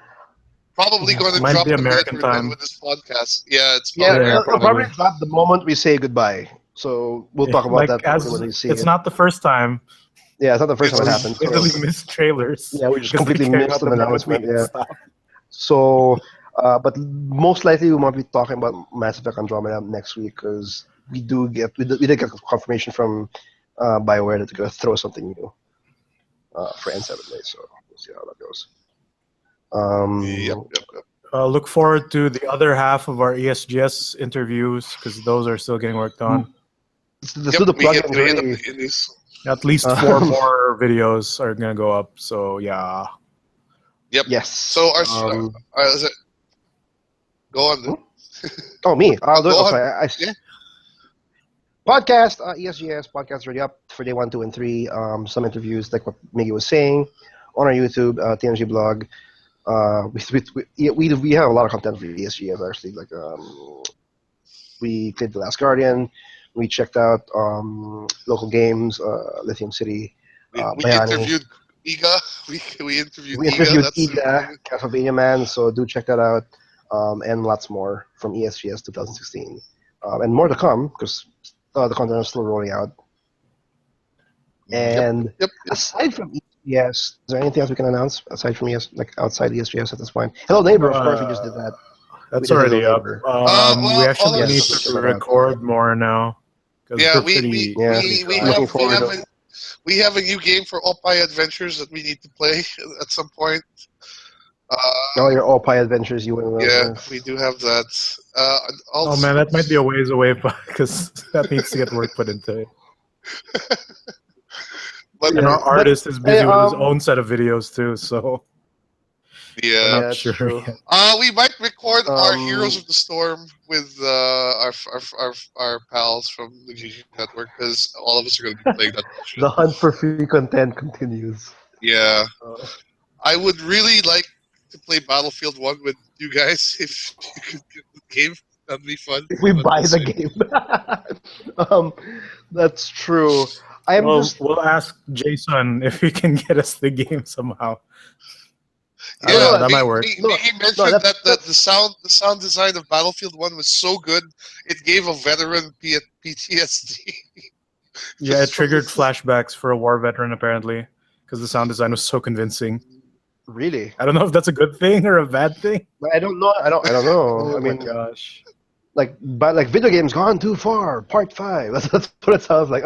Probably going to Might drop be the minute American we're done time. with this podcast. Yeah, it's Yeah, probably Yeah, it'll probably probably. drop the moment we say goodbye. So we'll talk about Like, that as when we see it's it. not the first time. Yeah, it's not the first time it We happens. So, literally missed trailers. yeah, we just because they completely came missed out an the moment we announcement. Yeah. stopped. So, but most likely we might be talking about Mass Effect Andromeda next week because we did get confirmation from BioWare that they're gonna throw something new for N7 Day. So we'll see how that goes. Yep. Look forward to the other half of our ESGS interviews because those are still getting worked on. Let's do the we hit, plugins we hit already. up the indies. At least 4 more videos are gonna go up. So yeah. Yep. Yes. So is it? Go on. Then. Oh, me. I'll do it. Go Oh, on. sorry. Yeah. Podcast, ESGS podcast already up for day 1, 2, and 3. Some interviews, like what Miggy was saying, on our YouTube, TMG blog. We have a lot of content for ESGS actually. Like we played The Last Guardian. We checked out local games, Lithium City. We Bayani. interviewed Iga. We interviewed We Iga. interviewed That's Iga, Castlevania Man. So do check that out, and lots more from ESGS 2016, and more to come because the content is still rolling out. And Yep. aside from ESGS, is there anything else we can announce aside from outside ESGS at this point? Hello Neighbor, of course, we just did that. That's We did already Hello up. Neighbor. Well, We actually Yeah, need so check to that out. record more now. 'Cause Yeah, we're pretty Looking forward. we have a new game for Opie Adventures that we need to play at some point. All your Opie adventures, you and Yeah, we do have that. Oh man, that might be a ways away because that needs to get work put into it. But And our artist is busy with his um, own set of videos too, so we're yeah, not that's sure true. yet. we might record our Um, Heroes of the Storm with our pals from the GG Network because all of us are going to be playing that shit. The hunt for free content continues. Yeah, I would really like to play Battlefield 1 with you guys if you could get the game. That'd be fun. If we But buy we'll the see. game. That's true. We'll ask Jason if he can get us the game somehow. I don't Yeah, know, that might work. He mentioned that the sound design of Battlefield 1 was so good it gave a veteran PTSD. Yeah, it triggered flashbacks for a war veteran apparently because the sound design was so convincing. Really? I don't know if that's a good thing or a bad thing. I don't know. I don't know. Oh I mean, my gosh. like video games gone too far. Part 5. That's what it sounds like.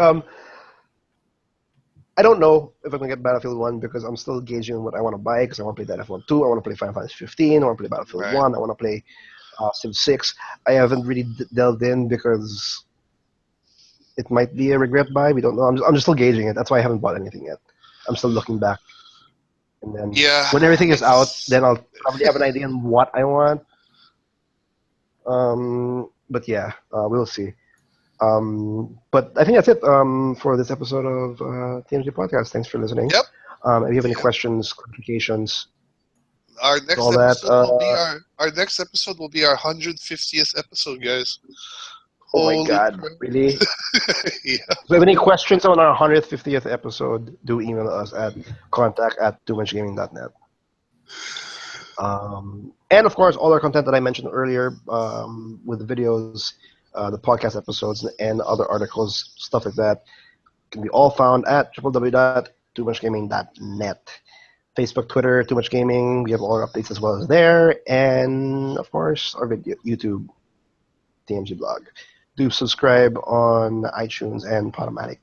I don't know if I'm gonna get Battlefield 1 because I'm still gauging what I want to buy because I want to play Battlefield 2, I want to play Final Fantasy 15, I want to play Battlefield Right. 1, I want to play Civ 6. I haven't really delved in because it might be a regret buy. We don't know. I'm just still gauging it. That's why I haven't bought anything yet. I'm still looking back. And then when everything is out, then I'll probably have an idea on what I want. But yeah, we'll see. But I think that's it for this episode of TMG Podcast. Thanks for listening. Yep. If you have any questions, clarifications, Our next all episode that, will be our next episode will be our 150th episode, guys. oh my Holy God, crap. really? Yeah. If you have any questions on our 150th episode, do email us at contact@toomuchgaming.net. And of course, all our content that I mentioned earlier, with the videos, the podcast episodes, and other articles, stuff like that, can be all found at www.toomuchgaming.net. Facebook, Twitter, Too Much Gaming. We have all our updates as well as there, and of course, our video, YouTube, TMG blog. Do subscribe on iTunes and Podomatic.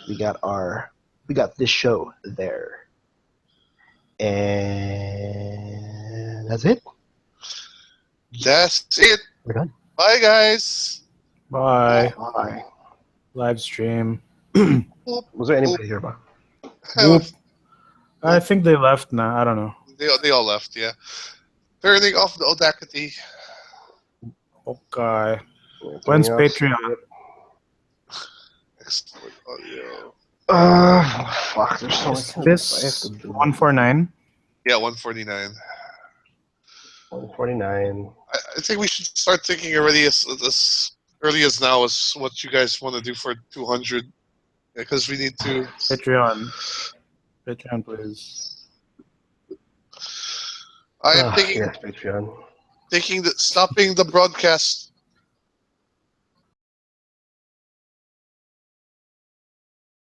We got this show there. And that's it. That's it. We're done. Bye, guys. Bye. Bye. Live stream. Was there anybody here, Bob? I think they left now. I don't know. They all left, yeah. Turning off the Audacity. Okay. When's Patreon? Export audio. Fuck, there's so much. This 149. Yeah, 149. 149. I think we should start thinking already as early as now as what you guys want to do for 200, because we need to. Patreon, please. I am thinking Yes, Patreon. that stopping the broadcast